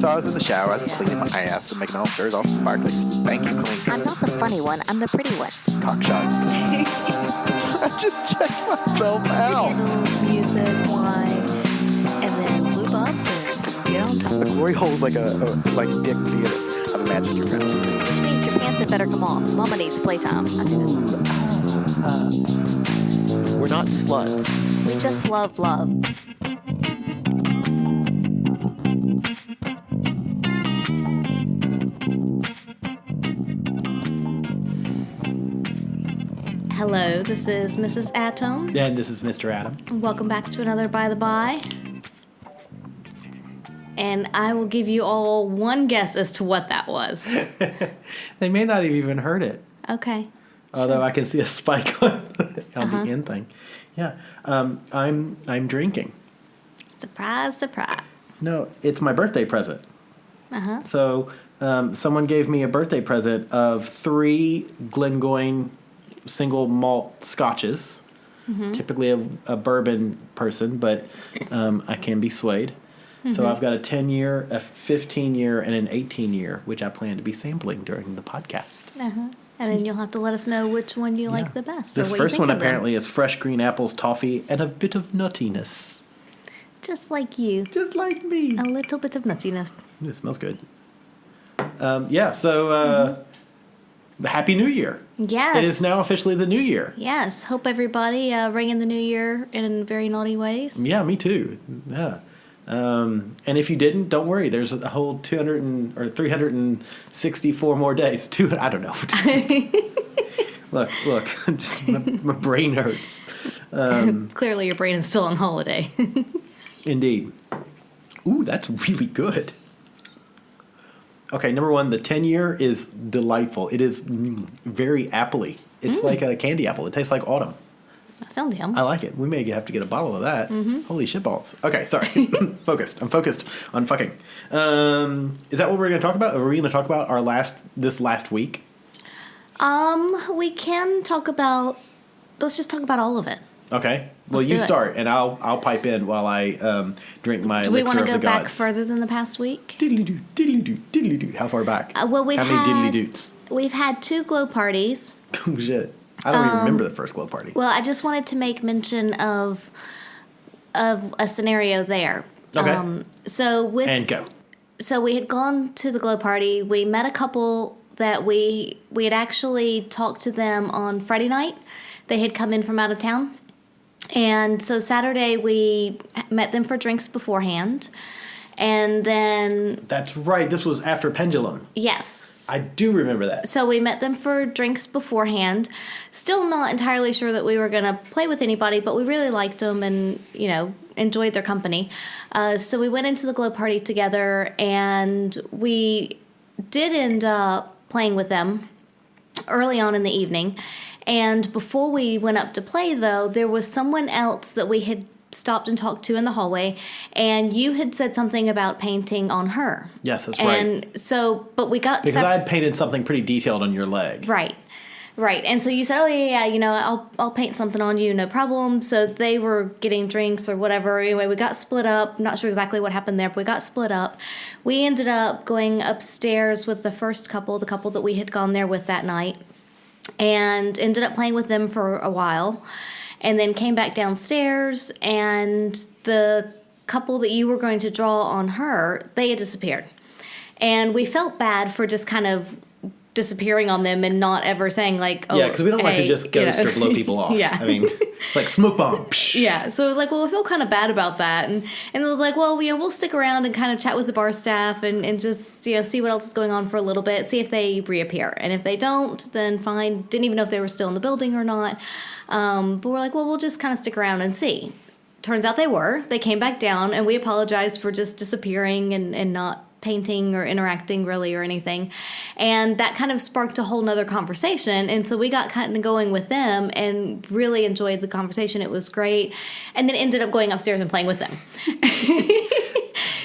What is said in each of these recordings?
So I was in the shower, I was cleaning my ass and making all sure all sparkly, spanky clean. I'm not the funny one. I'm the pretty one. Cock shots. I just checked myself out. Candles, music, wine, and then lube up and get on top. The glory hole's like a dick theater. I've imagined your friend. Which means your pants had better come off. Mama needs playtime. I do. We're not sluts. We just love love. Hello, this is Mrs. Atom. And this is Mr. Adam. Welcome back to another By the By. And I will give you all one guess as to what that was. They may not have even heard it. Okay. Although I can see a spike on the end thing. Yeah. I'm drinking. Surprise, surprise. No, it's my birthday present. Uh-huh. So someone gave me a birthday present of 3 Glengoyne single malt scotches. Mm-hmm. Typically a bourbon person, but I can be swayed. Mm-hmm. So I've got a 10-year, a 15-year, and an 18-year, which I plan to be sampling during the podcast. Uh-huh. And then you'll have to let us know which one you like the best. This first one apparently is fresh green apples, toffee, and a bit of nuttiness. Just like you. Just like me. A little bit of nuttiness. It smells good. Happy New Year. Yes. It is now officially the new year. Yes. Hope everybody ringing the new year in very naughty ways. Yeah, me too. Yeah. And if you didn't, don't worry. There's a whole 364 more days. I don't know. Look. I'm just my brain hurts. Clearly, your brain is still on holiday. Indeed. Ooh, that's really good. Okay, number one, the 10-year is delightful. It is very appley. It's like a candy apple. It tastes like autumn. That sounds yum. I like it. We may have to get a bottle of that. Mm-hmm. Holy shitballs. Okay, sorry. Focused. I'm focused on fucking. Is that what we're going to talk about? Are we going to talk about this last week? We can talk about. Let's just talk about all of it. Okay. Well, Let's you do it. start, and I'll pipe in while I drink my elixir of the gods. Do we want to go back further than the past week? Diddly-doo, diddly-doo, diddly-doo. How far back? How many diddly-doots? We've had 2 glow parties. Oh, shit. I don't even remember the first glow party. Well, I just wanted to make mention of a scenario there. Okay. And go. So we had gone to the glow party. We met a couple that we had actually talked to them on Friday night. They had come in from out of town. And so Saturday we met them for drinks beforehand. And then... That's right. This was after Pendulum. Yes. I do remember that. So we met them for drinks beforehand. Still not entirely sure that we were going to play with anybody, but we really liked them and, enjoyed their company. So we went into the glow party together, and we did end up playing with them early on in the evening. And before we went up to play, though, there was someone else that we had stopped and talked to in the hallway, and you had said something about painting on her. Yes, that's right. And so, but we got... Because I had painted something pretty detailed on your leg. Right. And so you said, oh, yeah, I'll paint something on you, no problem. So they were getting drinks or whatever. Anyway, we got split up. I'm not sure exactly what happened there, but we got split up. We ended up going upstairs with the first couple, the couple that we had gone there with that night, and ended up playing with them for a while. And then came back downstairs, and the couple that you were going to draw on her, they had disappeared. And we felt bad for just kind of disappearing on them and not ever saying, like, oh, yeah, because we don't like to just ghost or blow people off. Yeah. I mean, it's like smoke bomb. Yeah, so it was like, well, I feel kind of bad about that. And it was like, well, we'll stick around and kind of chat with the bar staff and just, see what else is going on for a little bit, see if they reappear. And if they don't, then fine. Didn't even know if they were still in the building or not. But we're like, well, we'll just kind of stick around and see. Turns out they were. They came back down, and we apologized for just disappearing and not painting or interacting really or anything. And that kind of sparked a whole nother conversation. And so we got kind of going with them and really enjoyed the conversation. It was great. And then ended up going upstairs and playing with them.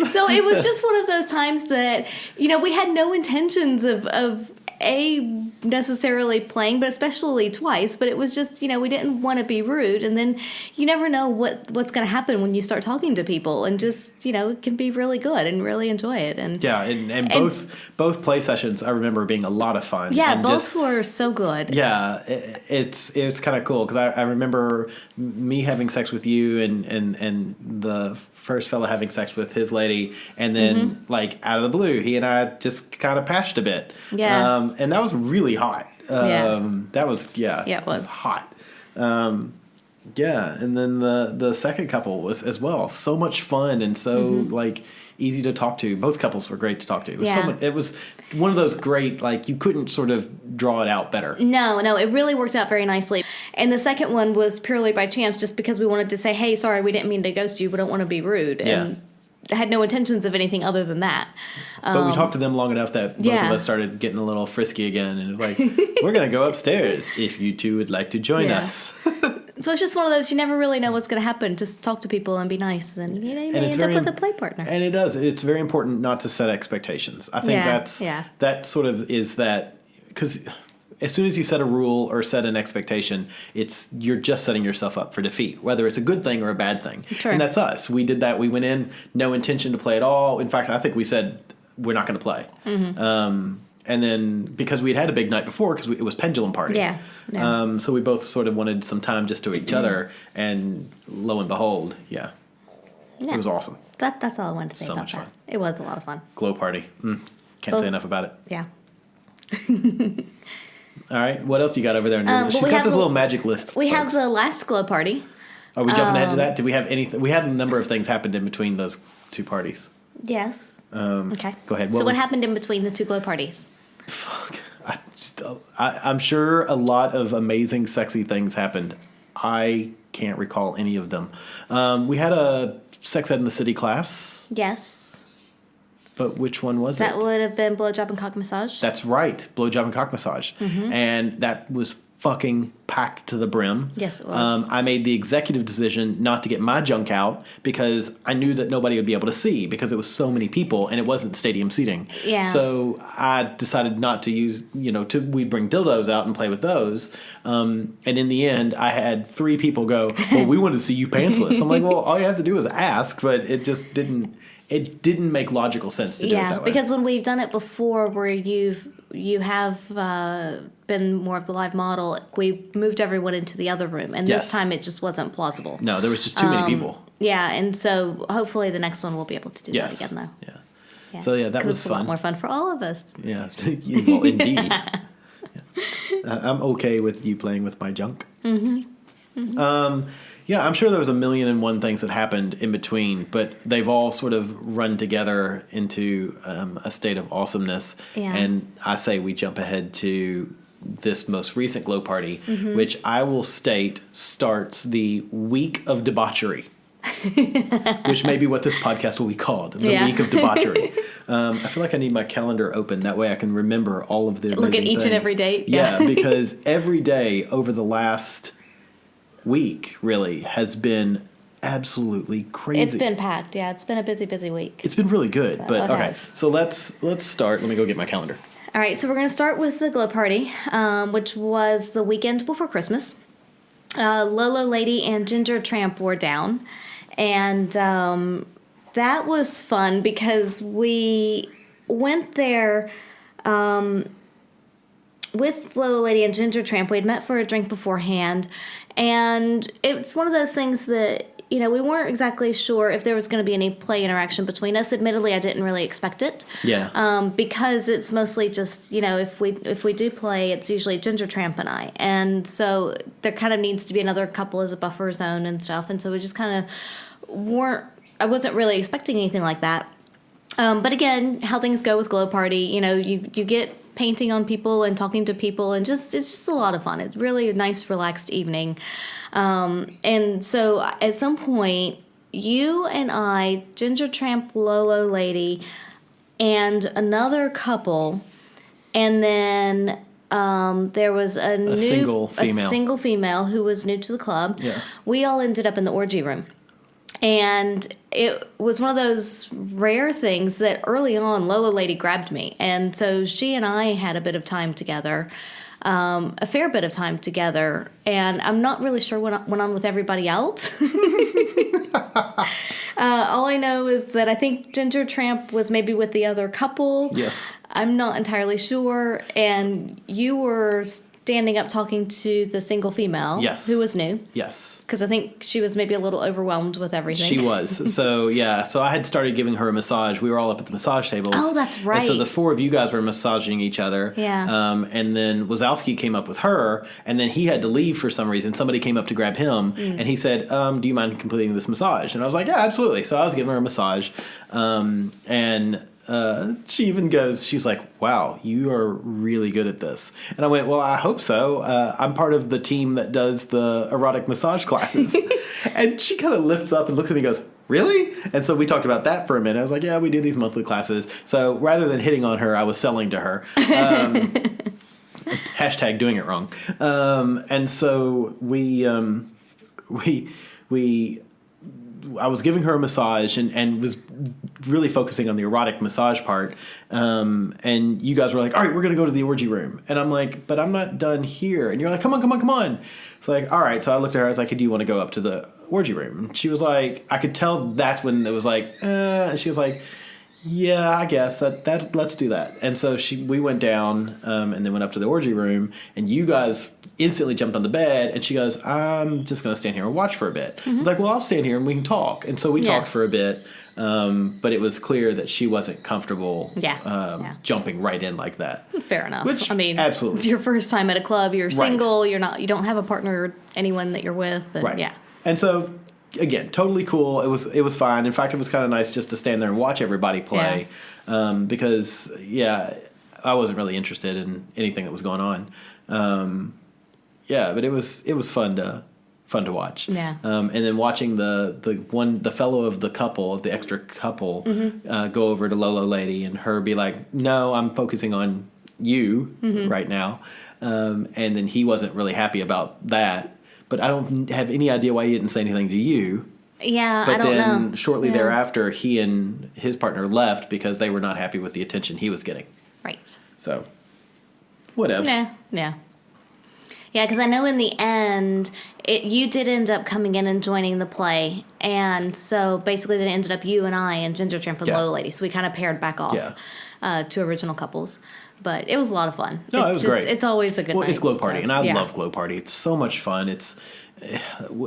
So it was just one of those times that, we had no intentions of necessarily playing, but especially twice. But it was just, we didn't want to be rude. And then you never know what's going to happen when you start talking to people, and just, it can be really good and really enjoy it. And yeah, and both play sessions I remember being a lot of fun. Yeah, and both were so good. Yeah, it's kind of cool because I remember me having sex with you and the first fella having sex with his lady, and then like out of the blue, he and I just kind of patched a bit. Yeah, and that was really hot. That was it was hot. Yeah, and then the second couple was as well so much fun and so like easy to talk to. Both couples were great to talk to. It was it was one of those great, like, you couldn't sort of draw it out better. No, it really worked out very nicely. And the second one was purely by chance, just because we wanted to say, hey, sorry, we didn't mean to ghost you, but don't want to be rude. Yeah. And had no intentions of anything other than that. But we talked to them long enough that both of us started getting a little frisky again. And it was like, we're going to go upstairs if you two would like to join us. So it's just one of those, you never really know what's going to happen. Just talk to people and be nice, and you may end up with a play partner. And it does. It's very important not to set expectations. I think that sort of is that, because as soon as you set a rule or set an expectation, you're just setting yourself up for defeat, whether it's a good thing or a bad thing. True. And that's us. We did that. We went in, no intention to play at all. In fact, I think we said we're not going to play. And then because we'd had a big night before, because it was pendulum party. Yeah. So we both sort of wanted some time just to each other, and lo and behold, it was awesome. That's all I wanted to say So about much that. fun. It was a lot of fun. Glow party. Can't say enough about it. Yeah. All right, what else you got over there? She's we got have this little magic list. We have the last glow party. Are we jumping ahead to that? Did we have anything? We had a number of things happened in between those two parties. Yes. Okay. Go ahead. What happened in between the two glow parties? Fuck. I'm sure a lot of amazing, sexy things happened. I can't recall any of them. We had a sex ed in the city class. Yes. But which one was it? That would have been blowjob and cock massage. That's right. Blowjob and cock massage. And that was fucking packed to the brim. Yes, it was. I made the executive decision not to get my junk out because I knew that nobody would be able to see because it was so many people and it wasn't stadium seating. Yeah. So I decided not to use, we'd bring dildos out and play with those. And in the end, I had 3 people go, well, we wanted to see you pantsless. I'm like, well, all you have to do is ask, but it just didn't make logical sense to do it that way. Because when we've done it before where you have been more of the live model, we moved everyone into the other room, and this time it just wasn't plausible. No, there was just too many people. Yeah, and so hopefully the next one we'll be able to do that again, though. Yeah. So that was it's fun. A lot more fun for all of us. Yeah, well, indeed. I'm okay with you playing with my junk. Yeah, I'm sure there was 1,000,001 things that happened in between, but they've all sort of run together into a state of awesomeness. Yeah. And I say we jump ahead to this most recent glow party, which I will state starts the week of debauchery. Which may be what this podcast will be called, the week of debauchery. I feel like I need my calendar open. That way I can remember all of the Look at each things. and every date. Yeah, because every day over the last week really has been absolutely crazy. It's been packed. Yeah, it's been a busy week. It's been really good. But okay, has. so let's start. Let me go get my calendar. All right, so we're going to start with the glow party, which was the weekend before Christmas. Lolo Lady and Ginger Tramp were down, and that was fun because we went there with Lolo Lady and Ginger Tramp. We'd met for a drink beforehand, and it's one of those things that, we weren't exactly sure if there was going to be any play interaction between us. Admittedly, I didn't really expect it. Yeah. Because it's mostly just, if we do play, it's usually Ginger Tramp and I. And so there kind of needs to be another couple as a buffer zone and stuff. And so we just kind of I wasn't really expecting anything like that. But again, how things go with Glow Party, you get painting on people and talking to people, and it's just a lot of fun. It's really a nice, relaxed evening. And so at some point, you and I, Ginger Tramp, Lolo Lady, and another couple, and then there was a single female who was new to the club. Yeah. We all ended up in the orgy room. And it was one of those rare things that early on Lola Lady grabbed me. And so she and I had a bit of time together, a fair bit of time together. And I'm not really sure what went on with everybody else. All I know is that I think Ginger Tramp was maybe with the other couple. Yes. I'm not entirely sure. And you were standing up talking to the single female. Yes. Who was new. Yes. Because I think she was maybe a little overwhelmed with everything. She was. So, yeah. So I had started giving her a massage. We were all up at the massage tables. Oh, that's right. And so the four of you guys were massaging each other. Yeah. And then Wazowski came up with her, and then he had to leave for some reason. Somebody came up to grab him, and he said, do you mind completing this massage? And I was like, yeah, absolutely. So I was giving her a massage. She even goes, she's like, wow, you are really good at this. And I went, well, I hope so. I'm part of the team that does the erotic massage classes. And she kind of lifts up and looks at me and goes, really? And so we talked about that for a minute. I was like, yeah, we do these monthly classes. So rather than hitting on her, I was selling to her. Hashtag doing it wrong. And so I was giving her a massage and was really focusing on the erotic massage part. And you guys were like, all right, we're going to go to the orgy room. And I'm like, but I'm not done here. And you're like, come on. It's like, all right. So I looked at her. I was like, hey, do you want to go up to the orgy room? And she was like, I could tell that's when it was like, and she was like, yeah, I guess that let's do that. And so we went down and then went up to the orgy room, and you guys instantly jumped on the bed, and she goes, I'm just going to stand here and watch for a bit. I was like, well, I'll stand here and we can talk. And so we talked for a bit, but it was clear that she wasn't comfortable jumping right in like that. Fair enough. Which, I mean, absolutely. Your first time at a club, you're single, you don't have a partner or anyone that you're with. And, right. Yeah. And so, again, totally cool. It was fine. In fact, it was kind of nice just to stand there and watch everybody play, because I wasn't really interested in anything that was going on. But it was fun to watch. Yeah. And then watching the fellow of the couple, of the extra couple, go over to Lolo Lady and her be like, no, I'm focusing on you right now. And then he wasn't really happy about that. But I don't have any idea why he didn't say anything to you. Yeah, but I don't know. But then shortly thereafter, he and his partner left because they were not happy with the attention he was getting. Right. So, whatevs. Yeah. Yeah, because I know in the end, you did end up coming in and joining the play. And so basically then it ended up you and I and Ginger Tramp and Lola Lady. So we kind of paired back off to original couples. But it was a lot of fun. No, it was great. It's always a good night. It's Glow Party, and I love Glow Party. It's so much fun.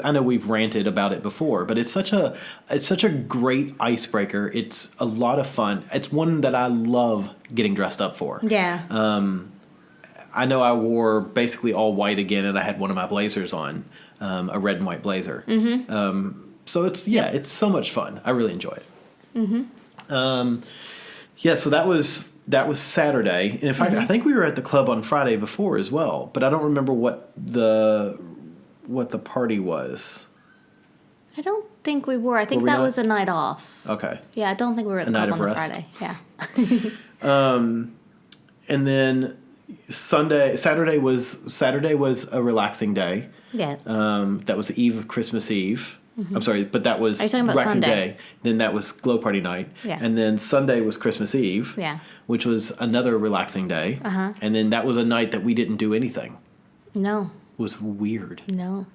I know we've ranted about it before, but it's such a great icebreaker. It's a lot of fun. It's one that I love getting dressed up for. Yeah. I know I wore basically all white again, and I had one of my blazers on, a red and white blazer. Mm-hmm. So it's so much fun. I really enjoy it. Mm-hmm. So that was Saturday. And in fact, I think we were at the club on Friday before as well, but I don't remember what the party was. I don't think we were. I think that was a night off. Okay. Yeah, I don't think we were at the club on the Friday. Yeah. And then Saturday was a relaxing day. Yes. That was the eve of Christmas Eve. Mm-hmm. I'm sorry, but that was Are you talking about relaxing Sunday? day. Then that was Glow Party night. Yeah. And then Sunday was Christmas Eve. Yeah. Which was another relaxing day. Uh-huh. And then that was a night that we didn't do anything. No. It was weird. No.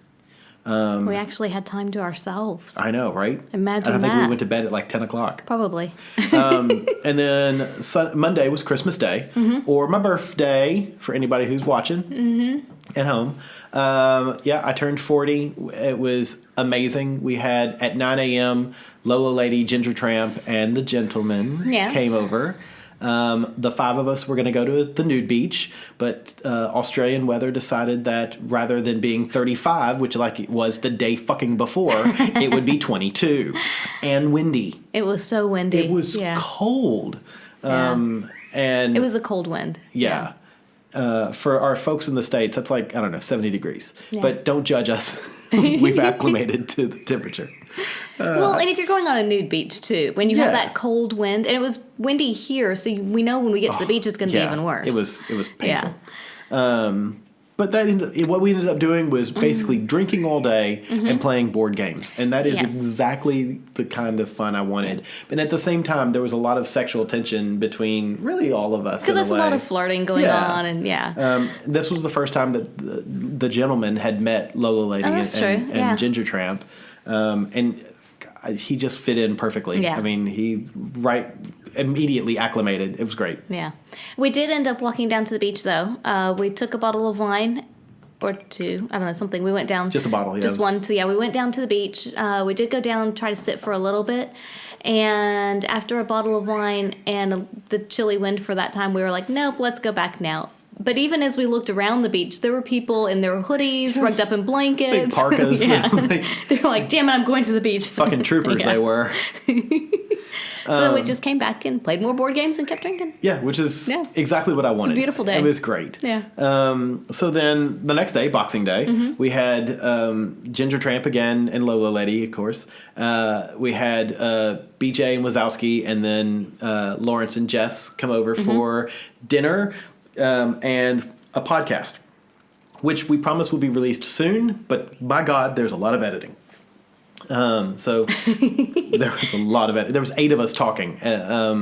We actually had time to ourselves. I know, right? Imagine that. I think we went to bed at like 10 o'clock. Probably. And then Monday was Christmas Day, or my birthday, for anybody who's watching at home. I turned 40. It was amazing. We had, at 9 a.m., Lola Lady, Ginger Tramp, and the gentleman came over. The five of us were going to go to the nude beach, but Australian weather decided that rather than being 35, which like it was the day fucking before, it would be 22 and windy. It was so windy. It was cold. And it was a cold wind. Yeah. For our folks in the States, that's like, I don't know, 70 degrees. Yeah. But don't judge us. We've acclimated to the temperature. Well, and if you're going on a nude beach, too, when you have that cold wind, and it was windy here, so we know when we get to the beach it's going to be even worse. It was painful. Yeah. But what we ended up doing was basically drinking all day and playing board games. And that is exactly the kind of fun I wanted. But at the same time, there was a lot of sexual tension between really all of us. Because there's a lot of flirting going on. And this was the first time that the gentleman had met Lola Lady and Ginger Tramp. And he just fit in perfectly. Yeah. I mean, he immediately acclimated. It was great. Yeah. We did end up walking down to the beach, though. We took a bottle of wine or two. I don't know, something. We went down. Just a bottle, yeah. Just one. So, we went down to the beach. We did go down, try to sit for a little bit. And after a bottle of wine and the chilly wind for that time, we were like, nope, let's go back now. But even as we looked around the beach, there were people in their hoodies, rugged up in blankets. Big parkas. They were like, damn it, I'm going to the beach. Fucking troopers they were. So we just came back and played more board games and kept drinking. Yeah, which is exactly what I wanted. It's a beautiful day. It was great. Yeah. So then the next day, Boxing Day, we had Ginger Tramp again and Lola Lady, of course. We had BJ and Wazowski and then Lawrence and Jess come over for dinner and a podcast, which we promise will be released soon, but by God, there's a lot of editing. So there was a lot of there was 8 of us talking.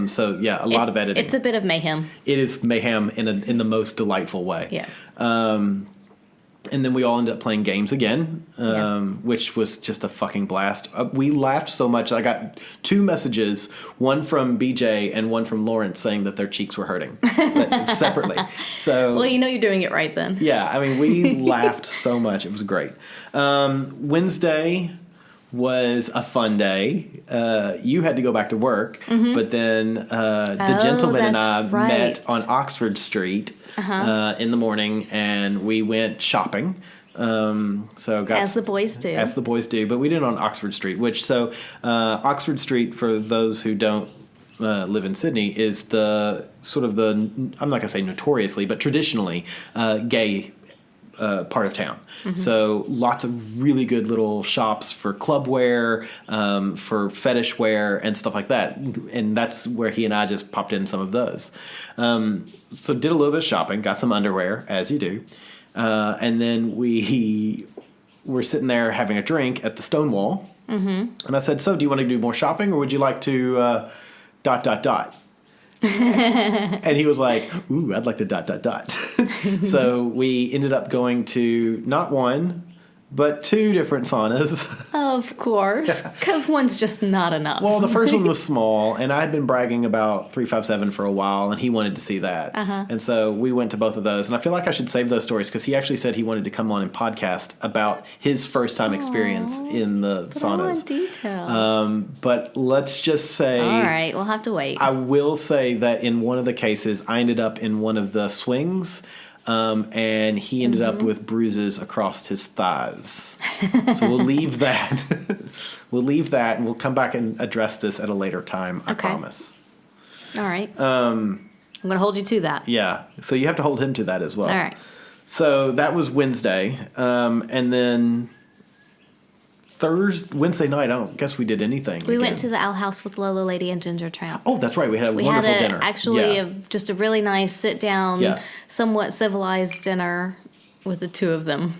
So yeah, a lot of editing. It's a bit of mayhem. It is mayhem in the most delightful way. Yes. And then we all ended up playing games again, which was just a fucking blast. We laughed so much. I got 2 messages, one from BJ and one from Lawrence saying that their cheeks were hurting separately. So well, you're doing it right then. Yeah, I mean, we laughed so much. It was great. Wednesday was a fun day. You had to go back to work, but then the gentleman and I met on Oxford Street in the morning, and we went shopping. As the boys do. But we did it on Oxford Street, Oxford Street, for those who don't live in Sydney, is the sort of I'm not going to say notoriously, but traditionally gay part of town. So lots of really good little shops for club wear, for fetish wear and stuff like that. And that's where he and I just popped in some of those. So did a little bit of shopping, got some underwear, as you do. And then we were sitting there having a drink at the Stonewall. And I said, so do you want to do more shopping, or would you like to ... And he was like, ooh, I'd like to ... So we ended up going to not one, but 2 different saunas. Of course, because one's just not enough. Well, the first one was small, and I had been bragging about 357 for a while, and he wanted to see that. And so we went to both of those. And I feel like I should save those stories, because he actually said he wanted to come on and podcast about his first-time experience in the saunas. I want details. But let's just say... All right, we'll have to wait. I will say that in one of the cases, I ended up in one of the swings, and he ended up with bruises across his thighs. So we'll leave that. And we'll come back and address this at a later time, I promise. All right. I'm going to hold you to that. Yeah. So you have to hold him to that as well. All right. So that was Wednesday. And then Wednesday night, I don't guess we did anything. We went to the Owl House with Lola Lady and Ginger Tramp. Oh, that's right. We had a wonderful dinner. Actually, just a really nice sit-down, somewhat civilized dinner with the 2 of them.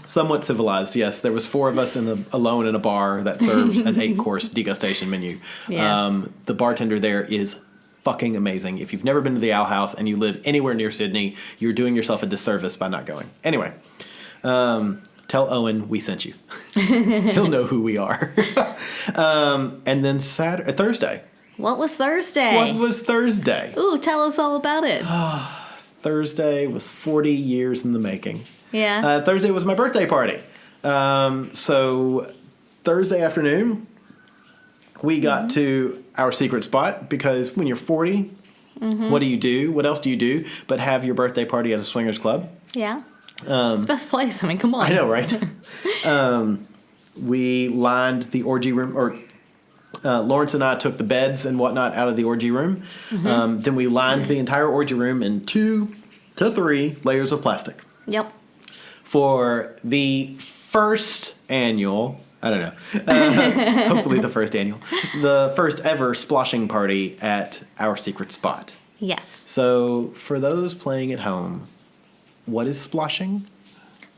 Somewhat civilized, yes. There was 4 of us alone in a bar that serves an 8-course degustation menu. Yes. The bartender there is fucking amazing. If you've never been to the Owl House and you live anywhere near Sydney, you're doing yourself a disservice by not going. Anyway, tell Owen we sent you. He'll know who we are. And then Thursday. What was Thursday? Ooh, tell us all about it. Thursday was 40 years in the making. Yeah. Thursday was my birthday party. So Thursday afternoon, we got to our secret spot, because when you're 40, what do you do? What else do you do but have your birthday party at a swingers club? Yeah. It's the best place. I mean, come on. I know, right? We lined the orgy room, or Lawrence and I took the beds and whatnot out of the orgy room. Then we lined the entire orgy room in 2 to 3 layers of plastic. Yep. For the first annual, I don't know, hopefully the first ever sploshing party at our secret spot. Yes. So for those playing at home, what is sploshing?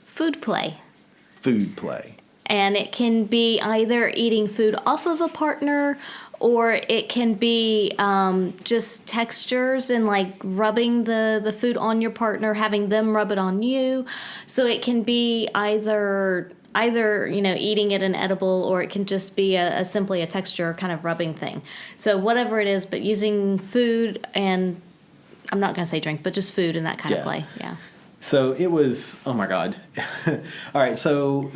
Food play. Food play. And it can be either eating food off of a partner, or it can be just textures and like rubbing the food on your partner, having them rub it on you. So it can be either eating it an edible, or it can just be a simply a texture kind of rubbing thing. So whatever it is, but using food, and I'm not going to say drink, but just food in that kind of play. Yeah. So it was, oh my God. All right. So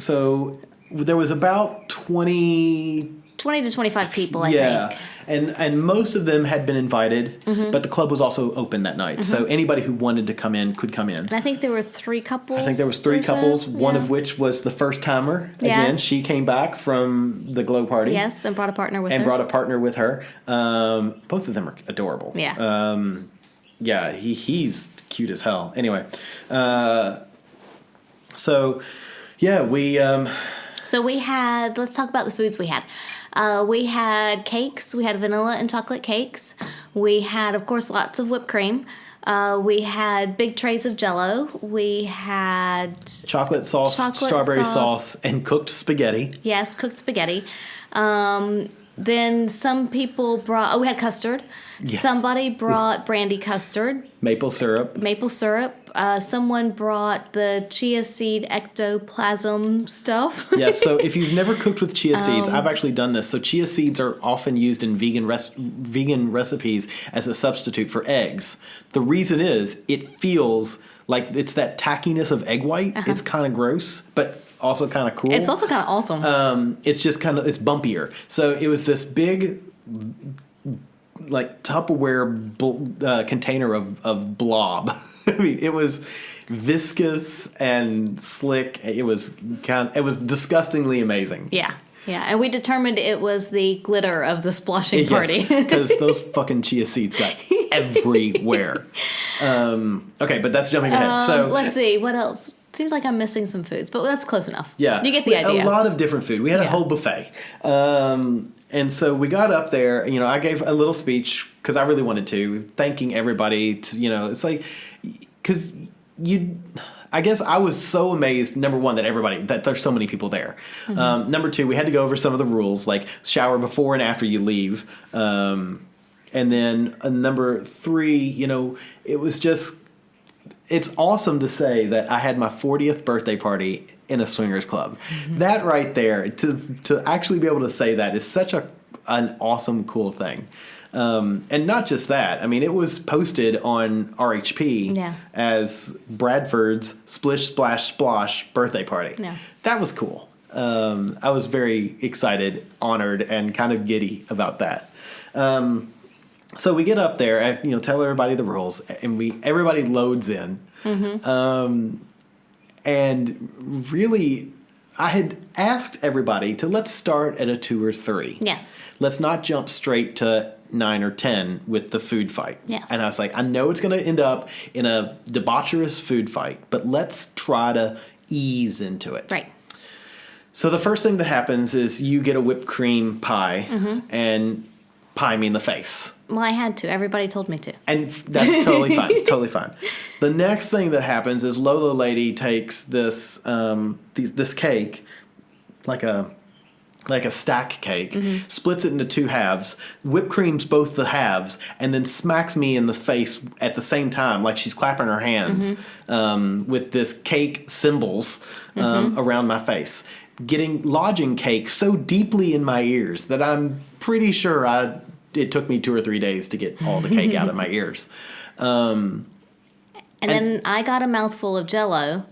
there was about 20 to 25 people, I think. And most of them had been invited, but the club was also open that night. So anybody who wanted to come in could come in. And I think there were 3 couples. I think there was 3 couples, one of which was the first timer. Again, Yes. she came back from the glow party. Yes, and brought a partner with her. And brought a partner with her. Both of them are adorable. Yeah. He's cute as hell. Anyway, So we had, let's talk about the foods we had. We had cakes. We had vanilla and chocolate cakes. We had, of course, lots of whipped cream. We had big trays of Jell-O. We had chocolate sauce, strawberry sauce, and cooked spaghetti. Yes, cooked spaghetti. Then some people brought, we had custard. Yes. Somebody brought brandy custard. Maple syrup. Someone brought the chia seed ectoplasm stuff. Yes, so if you've never cooked with chia seeds, I've actually done this. So chia seeds are often used in vegan recipes as a substitute for eggs. The reason is it feels like it's that tackiness of egg white. It's kind of gross, but also kind of cool. It's also kind of awesome. It's just kind of, it's bumpier. So it was this big, like Tupperware container of blob. I mean, it was viscous and slick. It was disgustingly amazing. Yeah. Yeah, and we determined it was the glitter of the splashing party. Because those fucking chia seeds got everywhere. Okay, but that's jumping ahead. So let's see, what else? Seems like I'm missing some foods, but that's close enough. Yeah. You get the idea. A lot of different food. We had a whole buffet. And so we got up there, I gave a little speech because I really wanted to, thanking everybody. It's like, because I guess I was so amazed, number one, that there's so many people there. Number two, we had to go over some of the rules, like shower before and after you leave. And then number three, it was just, it's awesome to say that I had my 40th birthday party in a swingers club. That right there, to actually be able to say that is such an awesome, cool thing. And not just that. I mean, it was posted on RHP as Bradford's Splish, Splash, Splosh birthday party. Yeah. That was cool. I was very excited, honored, and kind of giddy about that. So we get up there, tell everybody the rules, and everybody loads in. And really, I had asked everybody to let's start at a 2 or 3. Yes. Let's not jump straight to 9 or 10 with the food fight. Yes. And I was like, I know it's going to end up in a debaucherous food fight, but let's try to ease into it. Right. So the first thing that happens is you get a whipped cream pie, and pie me in the face. Well, I had to. Everybody told me to. And that's totally fine. Totally fine. The next thing that happens is Lola Lady takes this this cake, like a stack cake, splits it into 2 halves, whipped creams both the halves, and then smacks me in the face at the same time, like she's clapping her hands with this cake symbols around my face, lodging cake so deeply in my ears that I'm pretty sure it took me 2 or 3 days to get all the cake out of my ears. And then I got a mouthful of Jell-O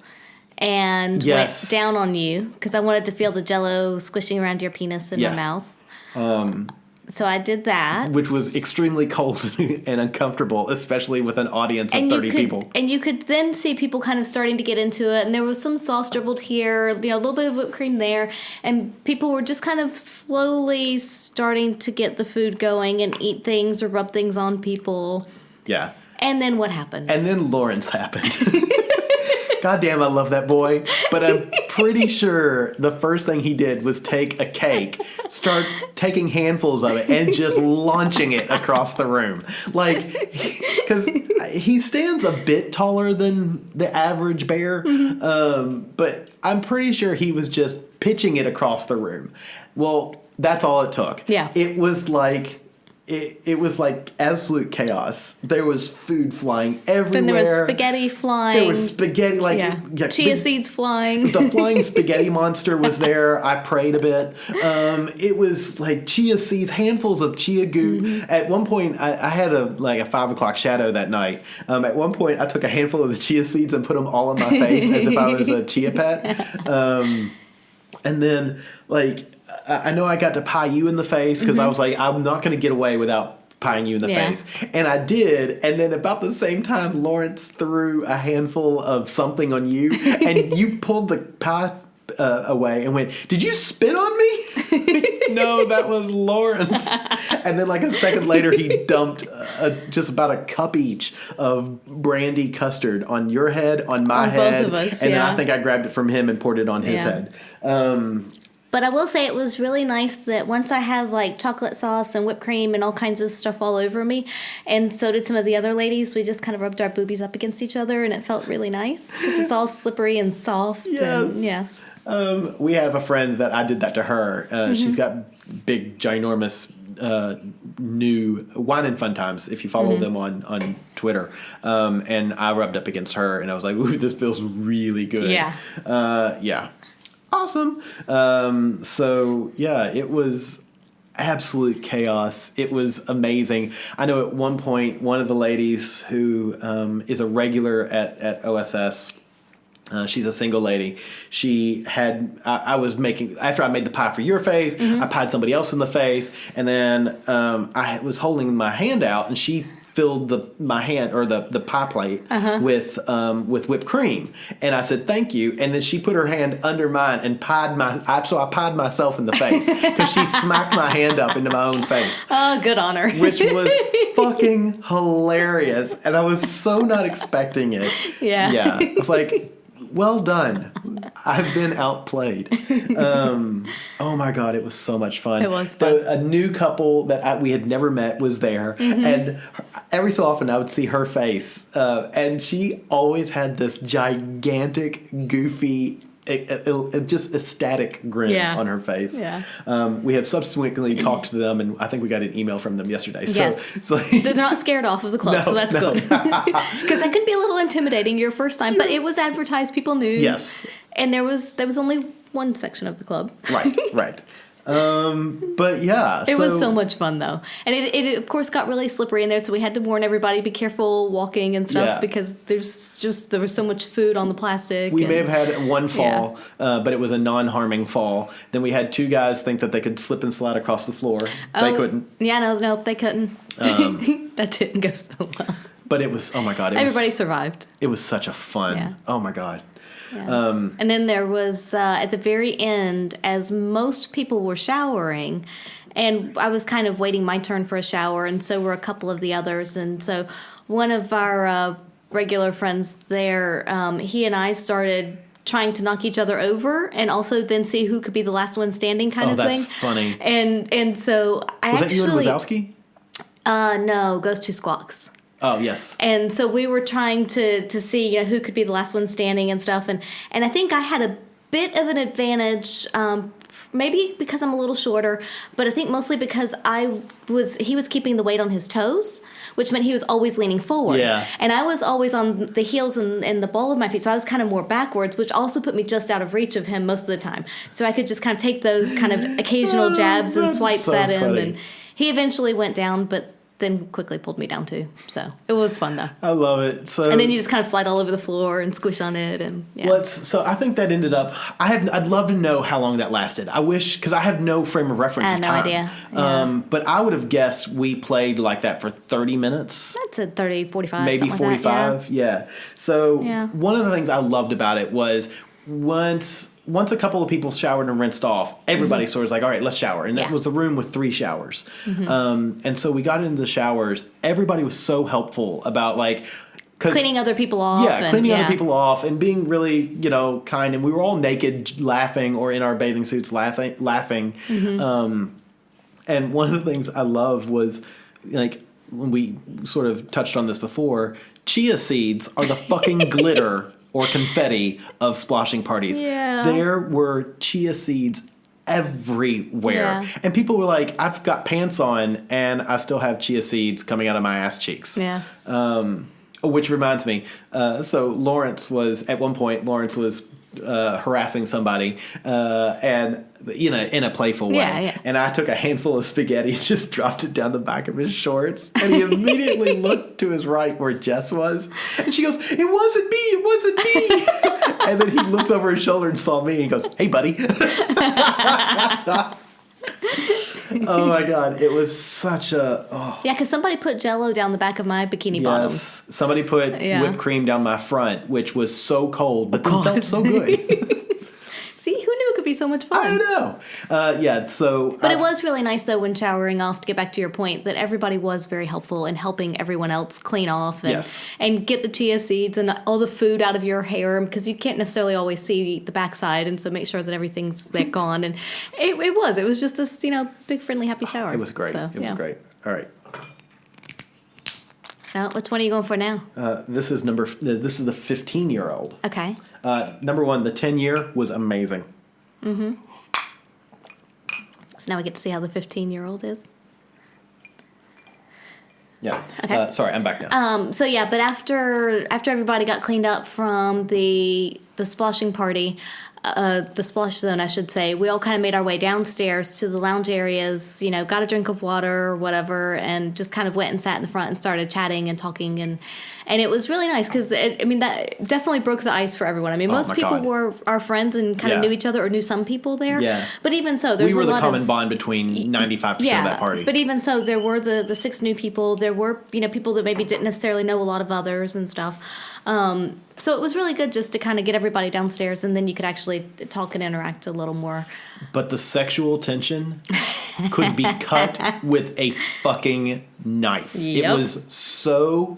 and went down on you because I wanted to feel the Jell-O squishing around your penis in my mouth. So I did that. Which was extremely cold and uncomfortable, especially with an audience of 30 people. And you could then see people kind of starting to get into it. And there was some sauce dribbled here, a little bit of whipped cream there. And people were just kind of slowly starting to get the food going and eat things or rub things on people. Yeah. And then what happened? And then Lawrence happened. God damn, I love that boy. But I'm pretty sure the first thing he did was take a cake, start taking handfuls of it, and just launching it across the room. Like, because he stands a bit taller than the average bear, but I'm pretty sure he was just pitching it across the room. Well, that's all it took. Yeah. It was like... It was like absolute chaos. There was food flying everywhere. Then there was spaghetti flying. There was spaghetti, like... Yeah. Chia seeds flying. The flying spaghetti monster was there. I prayed a bit. It was like chia seeds, handfuls of chia goo. Mm-hmm. At one point, I had a 5 o'clock shadow that night. At one point, I took a handful of the chia seeds and put them all on my face as if I was a chia pet. And then, like... I know I got to pie you in the face because I was like, I'm not going to get away without pieing you in the face. And I did. And then about the same time, Lawrence threw a handful of something on you. And you pulled the pie away and went, did you spit on me? No, that was Lawrence. And then like a second later, he dumped just about a cup each of brandy custard on your head, on my head. Both of us, and then I think I grabbed it from him and poured it on his head. But I will say it was really nice that once I had like chocolate sauce and whipped cream and all kinds of stuff all over me, and so did some of the other ladies, we just kind of rubbed our boobies up against each other, and it felt really nice because it's all slippery and soft. Yes. And yes. We have a friend that I did that to her. She's got big, ginormous new Wine and Fun Times, if you follow them on Twitter. And I rubbed up against her, and I was like, ooh, this feels really good. Yeah. Yeah. Awesome. So yeah, it was absolute chaos. It was amazing. I know at one point, one of the ladies who is a regular at OSS, she's a single lady. She had, I was making, after I made the pie for your face, I pied somebody else in the face, and then I was holding my hand out, and she filled my hand or the pie plate with whipped cream, and I said thank you, and then she put her hand under mine and pied so I pied myself in the face because she smacked my hand up into my own face. Oh, good on her. Which was fucking hilarious, and I was so not expecting it. Yeah, I was like, well done. I've been outplayed. Oh my God, it was so much fun. It was fun. A new couple that we had never met was there, and every so often I would see her face, and she always had this gigantic, goofy, just ecstatic grin on her face. Yeah. We have subsequently talked to them, and I think we got an email from them yesterday. So, yes. They're not scared off of the club, so that's good. Because that could be a little intimidating your first time, but it was advertised. People knew. Yes. And there was only one section of the club. Right. But yeah, it was so much fun though, and it of course got really slippery in there, so we had to warn everybody, be careful walking and stuff because there was so much food on the plastic. We may have had one fall, but it was a non-harming fall. Then we had two guys think that they could slip and slide across the floor. They couldn't. Yeah, no, they couldn't. That didn't go so well. But it was, oh my God. Everybody survived. It was such a fun, oh my God. Yeah. And then there was, at the very end, as most people were showering, and I was kind of waiting my turn for a shower, and so were a couple of the others. And so one of our regular friends there, he and I started trying to knock each other over and also then see who could be the last one standing kind of thing. Oh, that's funny. And so I was actually... Was that you and Wazowski? No, Ghost Two Squawks. Oh, yes. And so we were trying to see who could be the last one standing and stuff. And I think I had a bit of an advantage, maybe because I'm a little shorter, but I think mostly because he was keeping the weight on his toes, which meant he was always leaning forward. Yeah. And I was always on the heels and the ball of my feet, so I was kind of more backwards, which also put me just out of reach of him most of the time. So I could just kind of take those kind of occasional jabs and swipes at him. Funny. And he eventually went down, but then quickly pulled me down too. So it was fun though. I love it. So and then you just kind of slide all over the floor and squish on it, and so I think that ended up. I'd love to know how long that lasted. I wish, because I have no frame of reference of time. I have no idea. But I would have guessed we played like that for 30 minutes. That's a 30, 45, maybe 45. Like that, yeah. So one of the things I loved about it was once a couple of people showered and rinsed off, everybody sort of was like, all right, let's shower. And that was the room with 3 showers. And so we got into the showers. Everybody was so helpful about like cleaning other people off. Yeah, cleaning other people off and being really, kind. And we were all naked, laughing, or in our bathing suits, laughing. Mm-hmm. And one of the things I loved was, like, when we sort of touched on this before, chia seeds are the fucking glitter or confetti of splashing parties. Yeah. There were chia seeds everywhere. Yeah. And people were like, I've got pants on and I still have chia seeds coming out of my ass cheeks. Yeah. Which reminds me, so Lawrence was harassing somebody, and in a playful way. Yeah. And I took a handful of spaghetti and just dropped it down the back of his shorts. And he immediately looked to his right where Jess was, and she goes, "It wasn't me." And then he looks over his shoulder and saw me, and he goes, "Hey, buddy." Oh my God, it was such a... Oh. Yeah, because somebody put Jell-O down the back of my bikini bottoms. Somebody put whipped cream down my front, which was so cold, but then felt so good. See, who knew it could be so much fun? I know. So... But it was really nice, though, when showering off, to get back to your point, that everybody was very helpful in helping everyone else clean off and get the chia seeds and all the food out of your hair, because you can't necessarily always see the backside, and so make sure that everything's gone. And it was just this, big, friendly, happy shower. It was great. So, it was great. All right. Now, which one are you going for now? This is the 15-year-old. Okay. Number one, the 10-year was amazing. Mm-hmm. So now we get to see how the 15-year-old is. Yeah. Okay. Sorry, I'm back now. But after everybody got cleaned up from the splashing party, the splash zone, I should say, we all kind of made our way downstairs to the lounge areas, got a drink of water or whatever, and just kind of went and sat in the front and started chatting and talking, and it was really nice because that definitely broke the ice for everyone. I mean, most people were our friends and kind of knew each other or knew some people there. Yeah. But even so, there's a lot of... We were the common bond between 95% of that party. But even so, there were the 6 new people. There were, people that maybe didn't necessarily know a lot of others and stuff. So it was really good just to kind of get everybody downstairs, and then you could actually talk and interact a little more. But the sexual tension could be cut with a fucking knife. Yep. It was so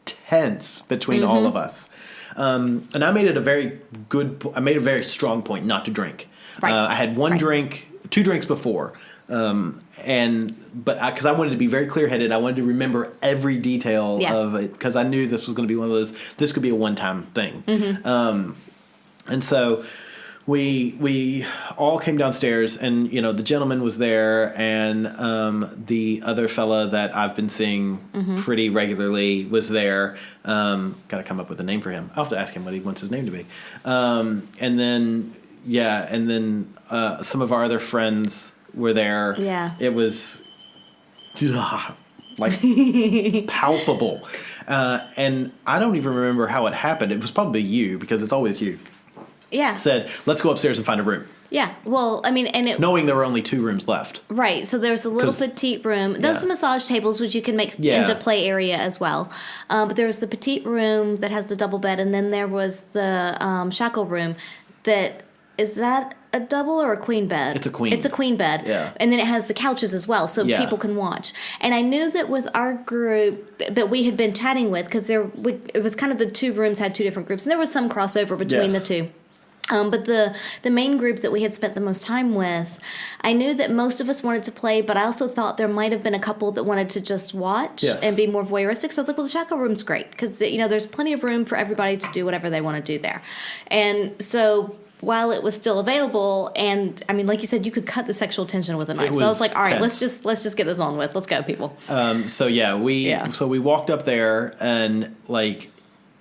tense between all of us. And I made it a very strong point not to drink. Right. I had 2 drinks before. Because I wanted to be very clear-headed, I wanted to remember every detail of it, because I knew this was going to be one of those, this could be a one-time thing. Mm-hmm. And so we all came downstairs, and, the gentleman was there, and the other fella that I've been seeing pretty regularly was there. Got to come up with a name for him. I'll have to ask him what he wants his name to be. And then some of our other friends were there. Yeah. It was palpable. And I don't even remember how it happened. It was probably you, because it's always you. Yeah. Said, let's go upstairs and find a room. Yeah. Well, knowing there were only 2 rooms left. Right. So there's a little petite room. Those massage tables, which you can make into play area as well. But there was the petite room that has the double bed, and then there was the shackle room is that a double or a queen bed? It's a queen. It's a queen bed. Yeah. And then it has the couches as well, so people can watch. And I knew that with our group that we had been chatting with, because it was kind of the 2 rooms had 2 different groups, and there was some crossover between the 2. But the main group that we had spent the most time with, I knew that most of us wanted to play, but I also thought there might have been a couple that wanted to just watch and be more voyeuristic. So I was like, well, the shackle room's great, because there's plenty of room for everybody to do whatever they want to do there. And so while it was still available, and like you said, you could cut the sexual tension with a knife. So I was like, all right, let's just get this on with. Let's go, people. So we walked up there, and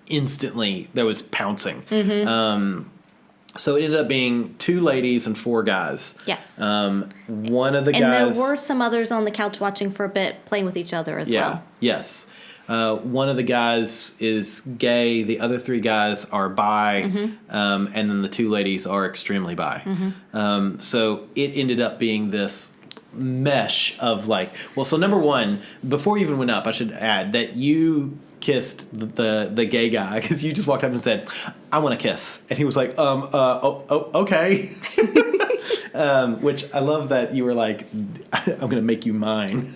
instantly there was pouncing. Mm-hmm. So it ended up being 2 ladies and 4 guys. Yes. One of the guys... And there were some others on the couch watching for a bit, playing with each other as well. Yes. One of the guys is gay. The other 3 guys are bi. Mm-hmm. And then the 2 ladies are extremely bi. Mm-hmm. So it ended up being this mesh of so number one, before you even went up, I should add that you kissed the gay guy, because you just walked up and said, I want to kiss. And he was like, okay. Which I love that you were like, I'm going to make you mine.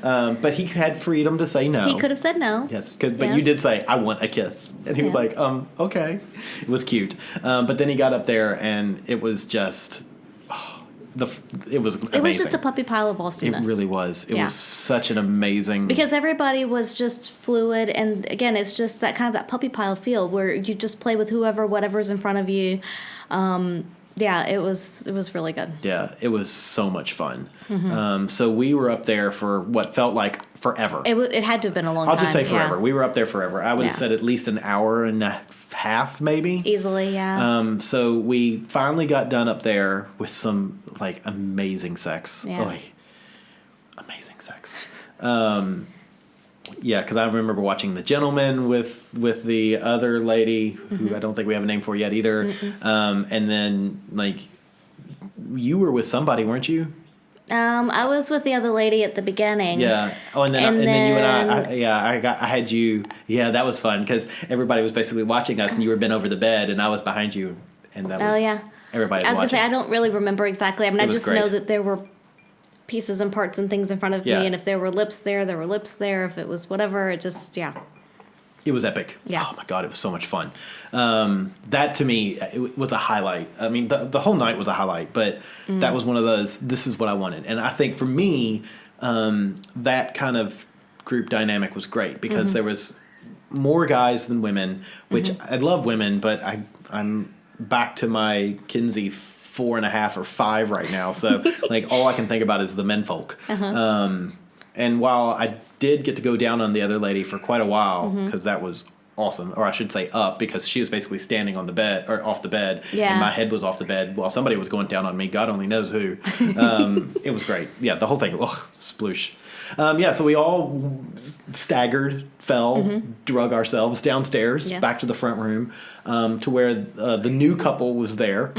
But he had freedom to say no. He could have said no. Yes, but you did say, I want a kiss. And he was like, okay. It was cute. But then he got up there and it was just, it was amazing. It was just a puppy pile of awesomeness. It really was. It was such an amazing... Because everybody was just fluid, and again, it's just that kind of that puppy pile feel where you just play with whatever's in front of you. It was really good. Yeah, it was so much fun. So we were up there for what felt like forever. It had to have been a long time. I'll just say forever. Yeah. We were up there forever. I would have said at least an hour and a half, maybe. Easily, yeah. So we finally got done up there with some like amazing sex. Yeah. Oy. Amazing sex. Because I remember watching The Gentleman with the other lady who I don't think we have a name for yet either. And then like you were with somebody, weren't you? I was with the other lady at the beginning. Yeah. Oh, and then you and I had you. Yeah, that was fun because everybody was basically watching us, and you were bent over the bed, and I was behind you, and that was everybody. I was watching. Gonna say I don't really remember exactly. I mean, I just great. know that there were pieces and parts and things in front of me, and if there were lips there, there were lips there. If it was whatever, it just It was epic. Yeah. Oh my God, it was so much fun. That to me, it was a highlight. I mean, the whole night was a highlight, but that was one of those, this is what I wanted. And I think for me, that kind of group dynamic was great because there was more guys than women, which I love women, but I'm back to my Kinsey 4.5 or 5 right now. So like all I can think about is the menfolk. And while I did get to go down on the other lady for quite a while, because that was awesome, or I should say up, because she was basically standing on the bed, or off the bed, and my head was off the bed while somebody was going down on me, God only knows who. It was great. Yeah, the whole thing, sploosh. So we all staggered, fell, drug ourselves downstairs, back to the front room, to where the new couple was there.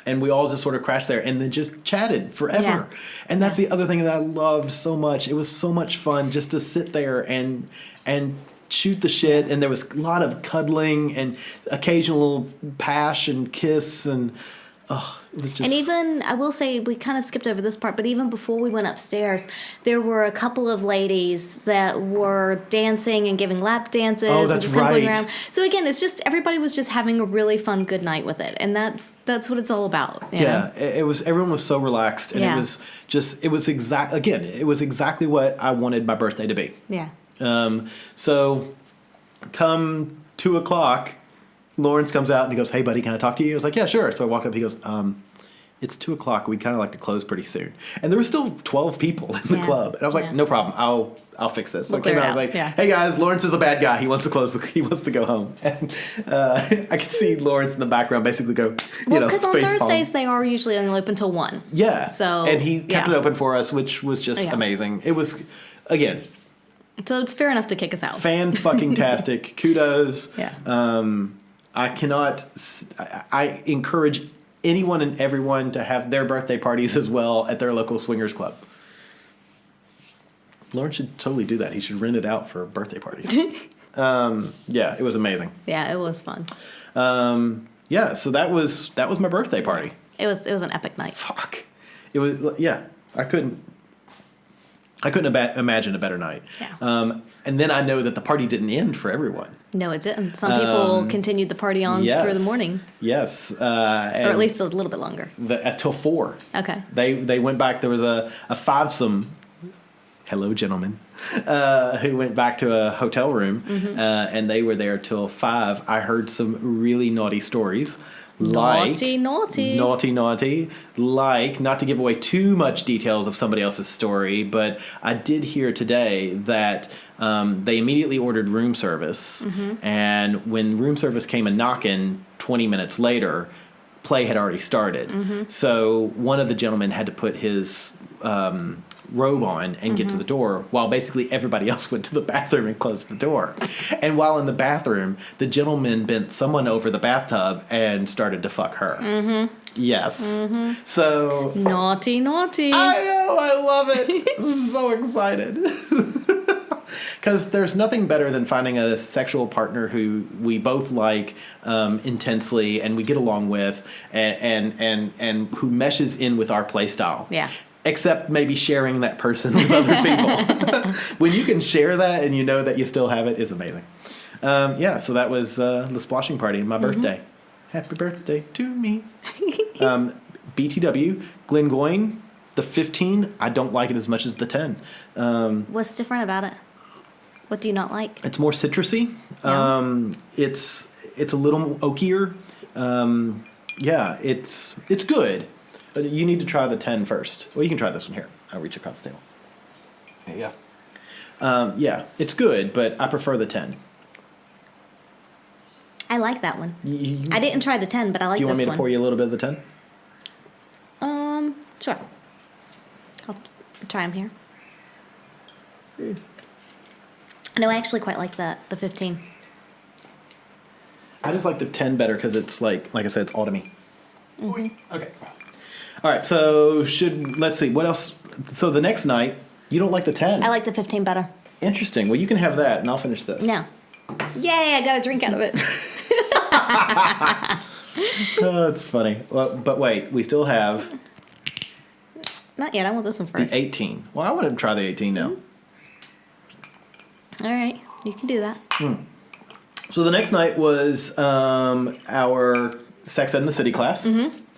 And we all just sort of crashed there and then just chatted forever. Yeah. And that's the other thing that I loved so much. It was so much fun just to sit there and shoot the shit. And there was a lot of cuddling and occasional little pash and kiss. And it was just... And even, I will say, we kind of skipped over this part, but even before we went upstairs, there were a couple of ladies that were dancing and giving lap dances. Oh, and that's just kind of going right. around. So again, it's just, everybody was just having a really fun, good night with it. And that's what it's all about. You know? It was, everyone was so relaxed. And it was exactly what I wanted my birthday to be. Yeah. So come 2:00, Lawrence comes out and he goes, "Hey, buddy, can I talk to you?" I was like, "Yeah, sure." So I walk up. He goes, "It's 2:00. We'd kind of like to close pretty soon." And there were still 12 people in the club, and I was like, "No problem. I'll fix this." So I came out. I was like, "Hey guys, Lawrence is a bad guy. He wants to close. He wants to go home." And I could see Lawrence in the background basically go, because on Thursdays they are usually only open till 1. Yeah. So and he kept it open for us, which was just amazing. It was, again. So it's fair enough to kick us out. Fan-fucking-tastic. Kudos. Yeah. I encourage anyone and everyone to have their birthday parties as well at their local swingers club. Lauren should totally do that. He should rent it out for birthday parties. It was amazing. Yeah, it was fun. So that was my birthday party. It was an epic night. Fuck. It was, I couldn't imagine a better night. Yeah. And then I know that the party didn't end for everyone. No, it didn't. Some people continued the party on through the morning. Yes. Or at least a little bit longer. Till 4. Okay. They went back. There was a fivesome. Hello, gentlemen. Who went back to a hotel room, and they were there till 5. I heard some really naughty stories. Naughty. Like, not to give away too much details of somebody else's story, but I did hear today that they immediately ordered room service, and when room service came a knocking 20 minutes later, play had already started. So one of the gentlemen had to put his robe on and get to the door while basically everybody else went to the bathroom and closed the door. And while in the bathroom, the gentleman bent someone over the bathtub and started to fuck her. Yes. So naughty. I know, I love it. I'm so excited. Because there's nothing better than finding a sexual partner who we both like intensely and we get along with, and who meshes in with our play style. Yeah. Except maybe sharing that person with other people. When you can share that and you know that you still have it is amazing. So that was the splashing party, my birthday. Happy birthday to me. BTW, Glengoyne, the 15, I don't like it as much as the 10. What's different about it? What do you not like? It's more citrusy. Yeah. It's a little oakier. It's good. You need to try the 10 first. Well, you can try this one here. I'll reach across the table. There you go. It's good, but I prefer the 10. I like that one. I didn't try the 10, but I like this one. Do you want me to pour you a little bit of the 10? Sure. I'll try them here. No, I actually quite like the 15. I just like the 10 better because it's like I said, it's autumny. Okay. All right, so let's see, what else? So the next night, you don't like the 10. I like the 15 better. Interesting. Well, you can have that, and I'll finish this. No. Yay, I got a drink out of it. Oh, that's funny. Well, but wait, we still have... Not yet, I want this one first. The 18. Well, I want to try the 18 now. All right, you can do that. So the next night was our Sex Ed in the City class.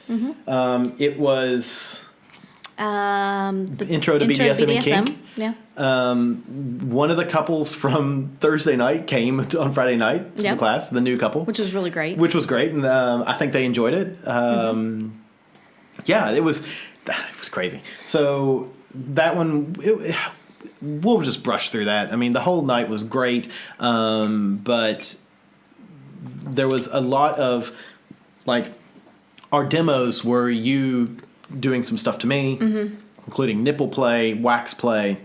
It was The intro to BDSM and kink. Yeah. One of the couples from Thursday night came on Friday night to the class, the new couple. Which was really great. Which was great, and I think they enjoyed it. Yeah, it was crazy. So that one... we'll just brush through that. I mean, the whole night was great, but there was a lot of, like, our demos were you doing some stuff to me, including nipple play, wax play,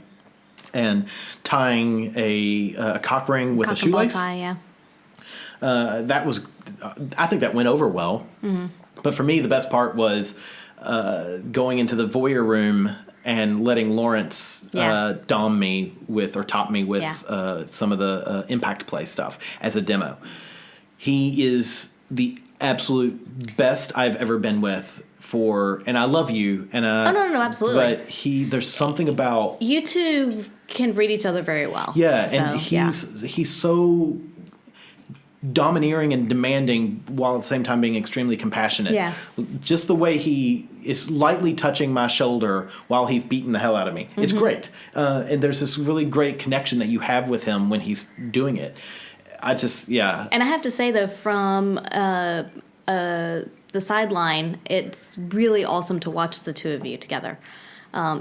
and tying a cock ring with a shoelace. Tie, yeah. That was, I think that went over well. But for me, the best part was going into the voyeur room and letting Lawrence dom me with, or top me with some of the impact play stuff as a demo. He is the absolute best I've ever been with for, and I love you. And no, absolutely. But there's something about... You two can read each other very well. Yeah, so, and he's so domineering and demanding while at the same time being extremely compassionate. Yeah. Just the way he is lightly touching my shoulder while he's beating the hell out of me. It's great. And there's this really great connection that you have with him when he's doing it. And I have to say, though, from the sideline, it's really awesome to watch the two of you together.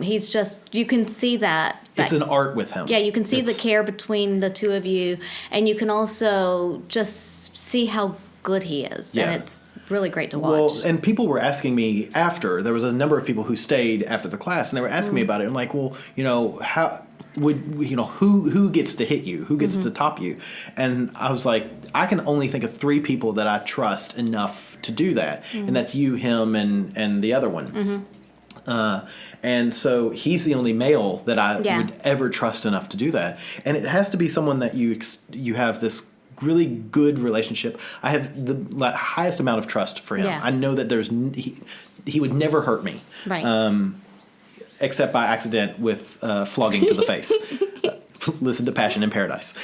He's just, you can see that it's an art with him. Yeah, you can see the care between the two of you, and you can also just see how good he is. Yeah. And it's really great to watch. Well, and people were asking me after, there was a number of people who stayed after the class, and they were asking me about it. I'm like, well, how would, who gets to hit you? Who gets to top you? And I was like, I can only think of 3 people that I trust enough to do that. And that's you, him, and the other one. And so he's the only male that I would ever trust enough to do that. And it has to be someone that you have this really good relationship. I have the highest amount of trust for him. Yeah. I know that he would never hurt me. Right. Except by accident with flogging to the face. Listen to Passion in Paradise.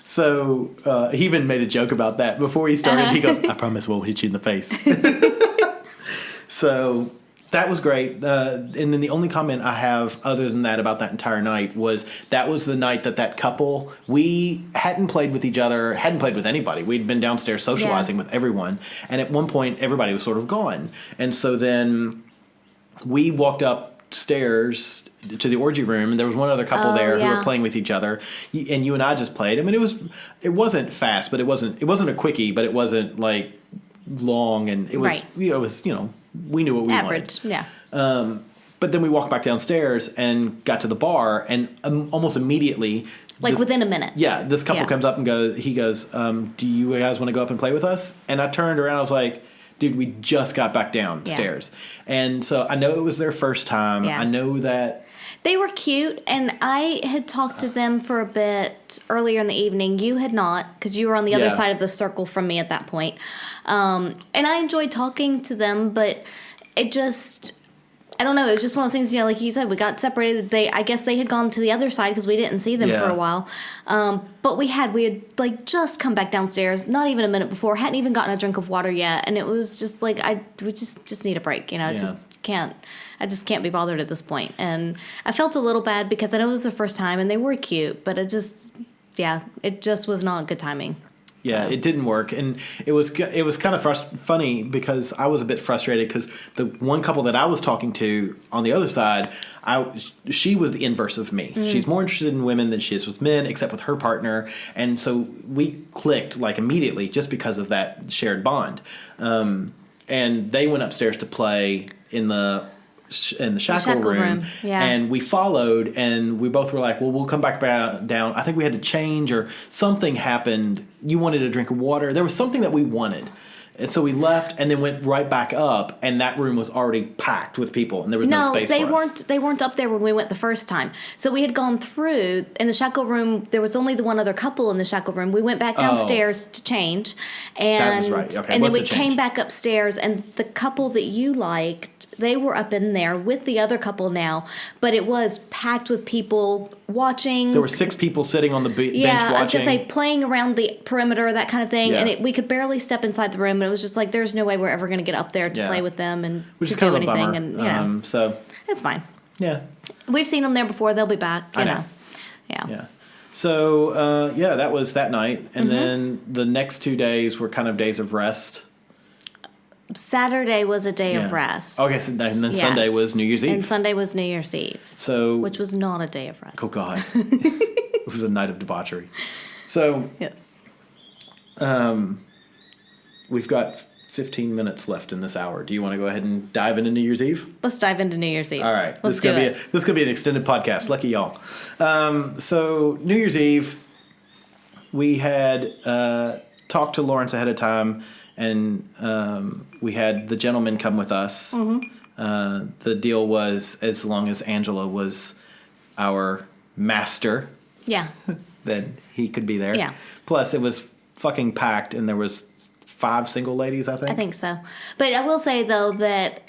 So he even made a joke about that before he started. He goes, I promise we'll hit you in the face. So that was great. And then the only comment I have other than that about that entire night was that was the night that couple, we hadn't played with each other, hadn't played with anybody. We'd been downstairs socializing with everyone. And at one point, everybody was sort of gone. And so then we walked upstairs to the orgy room, and there was one other couple there who were playing with each other. And you and I just played. I mean, it wasn't fast, but it wasn't a quickie, but it wasn't like long, and it was, we knew what we Average, wanted. Yeah. But then we walked back downstairs and got to the bar, and almost immediately, within a minute. Yeah, this couple comes up and goes, do you guys want to go up and play with us? And I turned around, I was like, dude, we just got back downstairs. Yeah. And so I know it was their first time. Yeah. I know that. They were cute, and I had talked to them for a bit earlier in the evening. You had not, because you were on the other Yeah. side of the circle from me at that point. And I enjoyed talking to them, but it just, I don't know, it was just one of those things, like you said, we got separated. I guess they had gone to the other side because we didn't see them Yeah. for a while. But we had like just come back downstairs, not even a minute before, hadn't even gotten a drink of water yet. And it was just like, we just need a break, Yeah. I just can't be bothered at this point. And I felt a little bad because I know it was the first time and they were cute, but it just was not good timing. Yeah, it didn't work, and it was kind of funny because I was a bit frustrated because the one couple that I was talking to on the other side, she was the inverse of me. She's more interested in women than she is with men, except with her partner, and so we clicked like immediately just because of that shared bond. And they went upstairs to play in the shackle room. Yeah. And we followed, and we both were like, well, we'll come back down. I think we had to change, or something happened. You wanted a drink of water. There was something that we wanted. And so we left and then went right back up, and that room was already packed with people, and there was no space for us. They weren't up there when we went the first time. So we had gone through in the shackle room. There was only the one other couple in the shackle room. We went back downstairs to change, and That was right. Okay, and then what's we the change? came back upstairs, and the couple that you liked, they were up in there with the other couple now, but it was packed with people watching. There were 6 people sitting on the bench watching. Yeah, I was going to say playing around the perimeter, that kind of thing. Yeah. And we could barely step inside the room. And it was just like, there's no way we're ever going to get up there to play with them and which to is kind do of a anything. bummer. And, So, it's fine. yeah. We've seen them there before. They'll be back, you know. Yeah. Yeah. So, that was that night. And then the next 2 days were kind of days of rest. Saturday was a day of rest. Okay, so, and then Sunday was New Year's Eve. And Sunday was New Year's Eve. So, which was not a day of rest. oh, God. It was a night of debauchery. So, Yes. we've got 15 minutes left in this hour. Do you want to go ahead and dive into New Year's Eve? Let's dive into New Year's Eve. All right. Let's do it. This could be an extended podcast. Lucky y'all. So New Year's Eve, we had talked to Lawrence ahead of time, and we had the gentleman come with us. Mm-hmm. The deal was, as long as Angela was our master, then he could be there. Yeah. Plus, it was fucking packed, and there was 5 single ladies, I think. I think so. But I will say, though, that,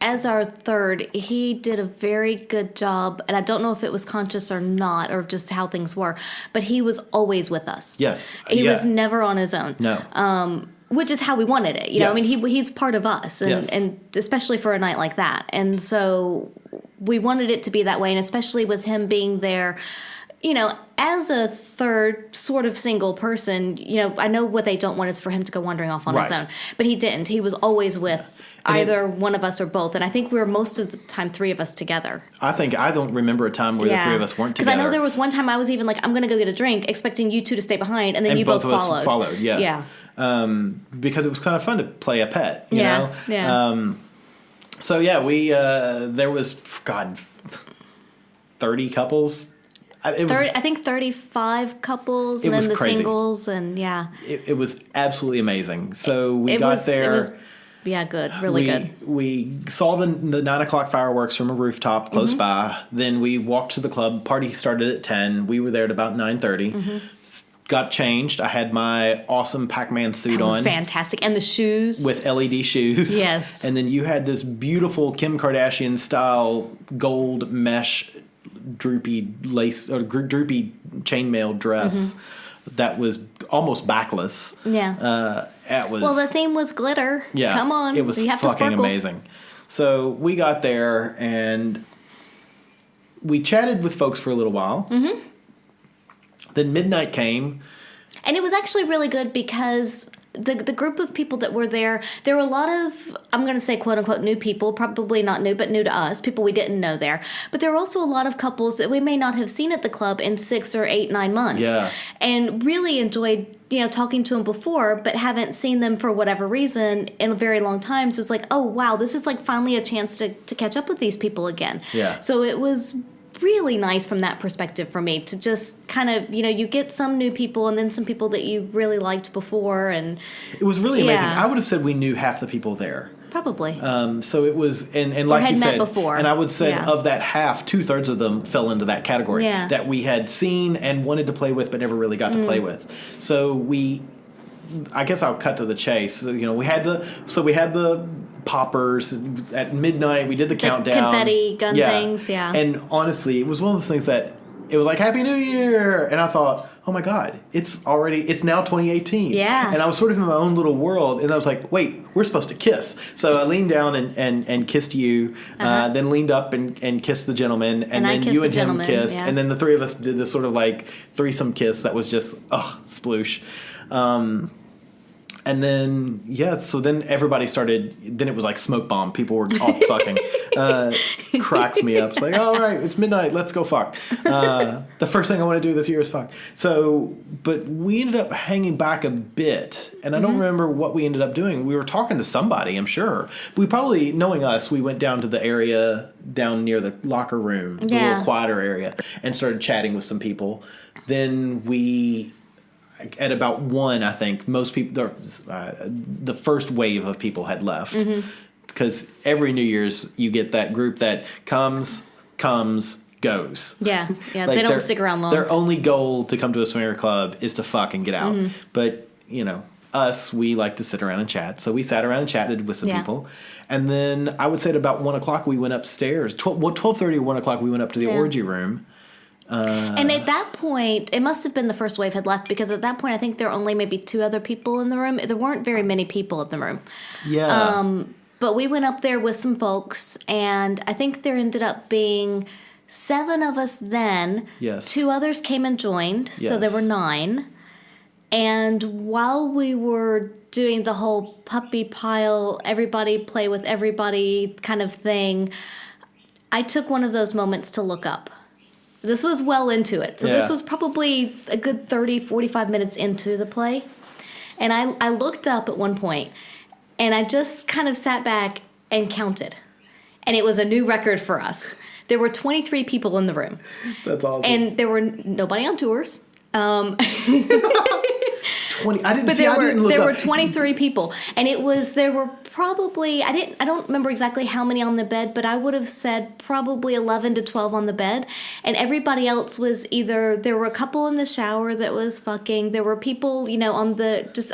as our third, he did a very good job. And I don't know if it was conscious or not, or just how things were, but he was always with us. Yes. He was never on his own. No. Which is how we wanted it. You know, I mean, he's part of us, and especially for a night like that. And so we wanted it to be that way, and especially with him being there, as a third sort of single person, I know what they don't want is for him to go wandering off on his own. But he didn't. He was always with either one of us or both. And I think we were most of the time 3 of us together. I don't remember a time where the 3 of us weren't together. Because I know there was one time I was even like, I'm going to go get a drink, expecting you 2 to stay behind, and then you both followed. Followed, yeah. Yeah. Because it was kind of fun to play a pet, you know? Yeah. So, yeah, we, there was, 30 couples. I think 35 couples, and then the crazy. Singles, and It was absolutely amazing. So we got there. It was, good, really good. We saw the 9 o'clock fireworks from a rooftop close by. Then we walked to the club. Party started at 10. We were there at about 9:30. Got changed. I had my awesome Pac-Man suit on. That was fantastic. And the shoes. With LED shoes. Yes. And then you had this beautiful Kim Kardashian style gold mesh droopy lace or droopy chainmail dress that was almost backless. Yeah. It was, well, the theme was glitter. Yeah. Come on. It was you have fucking to sparkle. amazing. So we got there and we chatted with folks for a little while. Mm-hmm. Then midnight came. And it was actually really good because the group of people that were there were a lot of, I'm going to say quote unquote new people, probably not new, but new to us, people we didn't know there. But there were also a lot of couples that we may not have seen at the club in 6 or 8, 9 months. Yeah. And really enjoyed, talking to them before, but haven't seen them for whatever reason in a very long time. So it's like, oh, wow, this is like finally a chance to catch up with these people again. Yeah. So it was really nice from that perspective for me to just kind of, you get some new people and then some people that you really liked before. And it was really amazing. I would have said we knew half the people there. Probably. So it was, and like had you met said, before. and I would say Yeah. of that half, 2/3 of them fell into that category Yeah. that we had seen and wanted to play with, but never really got to play with. So I guess I'll cut to the chase. So, we had the poppers at midnight. We did the countdown, confetti gun things, yeah. And honestly, it was one of those things that it was like Happy New Year, and I thought, oh my God, it's now 2018. Yeah. And I was sort of in my own little world, and I was like, wait, we're supposed to kiss. So I leaned down and kissed you, then leaned up and kissed the gentleman, and then you and him kissed, yeah. and then the three of us did this sort of like threesome kiss that was just, sploosh. And then, so then everybody started, then it was like smoke bomb. People were off fucking. Cracks me up. It's like, all right, it's midnight. Let's go fuck. The first thing I want to do this year is fuck. So, but we ended up hanging back a bit. And I don't remember what we ended up doing. We were talking to somebody, I'm sure. We probably, knowing us, we went down to the area down near the locker room, the little quieter area, and started chatting with some people. Then at about 1, I think, most people, the first wave of people had left. Because every New Year's, you get that group that comes, goes. Yeah, Like they don't stick around long. Their only goal to come to a swinger club is to fuck and get out. But, us, we like to sit around and chat. So we sat around and chatted with some people. And then I would say at about 1 o'clock, we went upstairs. 12:30 or 1 o'clock, we went up to the orgy room. And at that point, it must have been the first wave had left, because at that point, I think there were only maybe 2 other people in the room. There weren't very many people in the room. Yeah. But we went up there with some folks, and I think there ended up being 7 of us then. Yes. 2 others came and joined, so there Yes. were 9. And while we were doing the whole puppy pile, everybody play with everybody kind of thing, I took one of those moments to look up. This was well into it. So this was probably a good 30, 45 minutes into the play. And I looked up at one point, and I just kind of sat back and counted. And it was a new record for us. There were 23 people in the room. That's awesome. And there were nobody on tours. 20. I didn't But see. I didn't look there up. were 23 people, and there were probably I don't remember exactly how many on the bed, but I would have said probably 11 to 12 on the bed, and everybody else was either there were a couple in the shower that was fucking, there were people on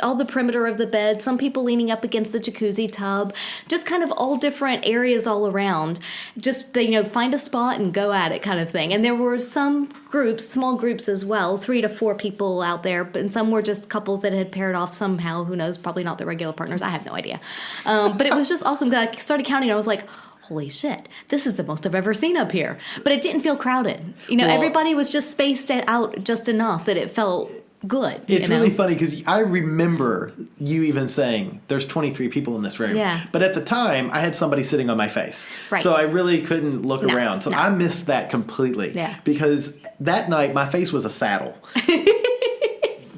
all the perimeter of the bed, some people leaning up against the jacuzzi tub, just kind of all different areas all around, just find a spot and go at it kind of thing. And there were some groups, small groups as well, 3 to 4 people out there, and some were just couples that had paired off somehow. Who knows? Probably not their regular partners. I have no idea. But it was just awesome. I started counting. And I was like, holy shit, this is the most I've ever seen up here. But it didn't feel crowded. Everybody was just spaced out just enough that it felt good. It's really funny because I remember you even saying there's 23 people in this room. Yeah. But at the time, I had somebody sitting on my face. Right. So I really couldn't look around. So I missed that completely. Yeah. Because that night, my face was a saddle.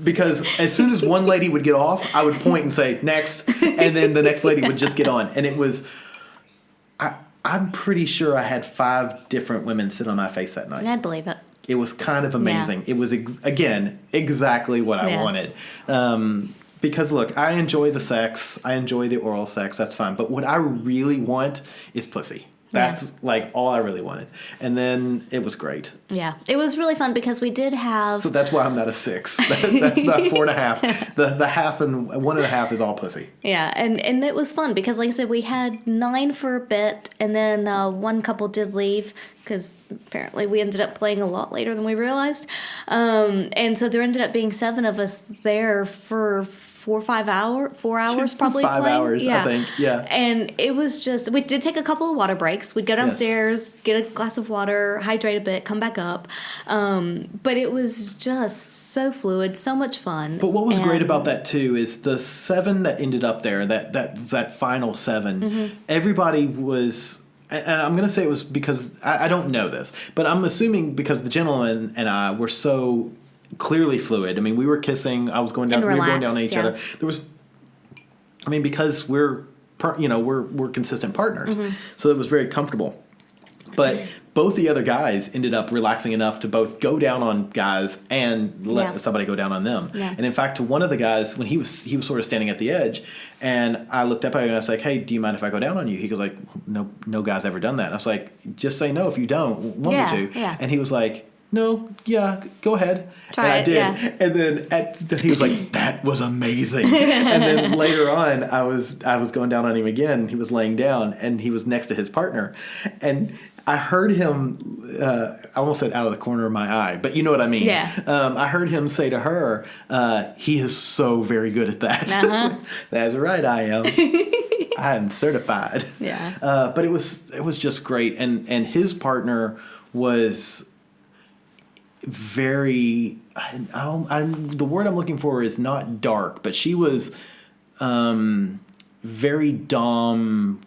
Because as soon as one lady would get off, I would point and say, next. And then the next lady would just get on. And it was... I'm pretty sure I had 5 different women sit on my face that night. I'd believe it. It was kind of amazing. Yeah. It was, again, exactly what I wanted. Because, look, I enjoy the sex. I enjoy the oral sex. That's fine. But what I really want is pussy. That's, like, all I really wanted. And then it was great. Yeah. It was really fun because we did have... So that's why I'm not a 6. That's not 4.5. The half and 1.5 is all pussy. Yeah, and it was fun because, like I said, we had 9 for a bit, and then one couple did leave because apparently we ended up playing a lot later than we realized. And so there ended up being 7 of us there for 4 hours probably 5 playing. hours, I think, yeah. And it was just, we did take a couple of water breaks. We'd go downstairs, get a glass of water, hydrate a bit, come back up. But it was just so fluid, so much fun. But what was great about that, too, is the 7 that ended up there, that final 7, everybody was... And I'm going to say it was because... I don't know this, but I'm assuming because the gentleman and I were so... clearly fluid. I mean, we were kissing. I was going down. We were going down on each other. There was, I mean, because we're consistent partners, so it was very comfortable. But both the other guys ended up relaxing enough to both go down on guys and let somebody go down on them. Yeah. And in fact, to one of the guys, when he was sort of standing at the edge, and I looked up at him and I was like, "Hey, do you mind if I go down on you?" He goes like, "No guy's ever done that." And I was like, "Just say no if you don't want me to." Yeah. And he was like, "No, yeah, go ahead." Try and I it, did. yeah. And then he was like, "That was amazing." And then later on, I was going down on him again. And he was laying down, and he was next to his partner, and I heard him. I almost said out of the corner of my eye, but you know what I mean. Yeah. I heard him say to her, "He is so very good at that." Uh-huh. That's right, I am. I am certified. Yeah. But it was just great, and his partner was very. The word I'm looking for is not dark, but she was very dom,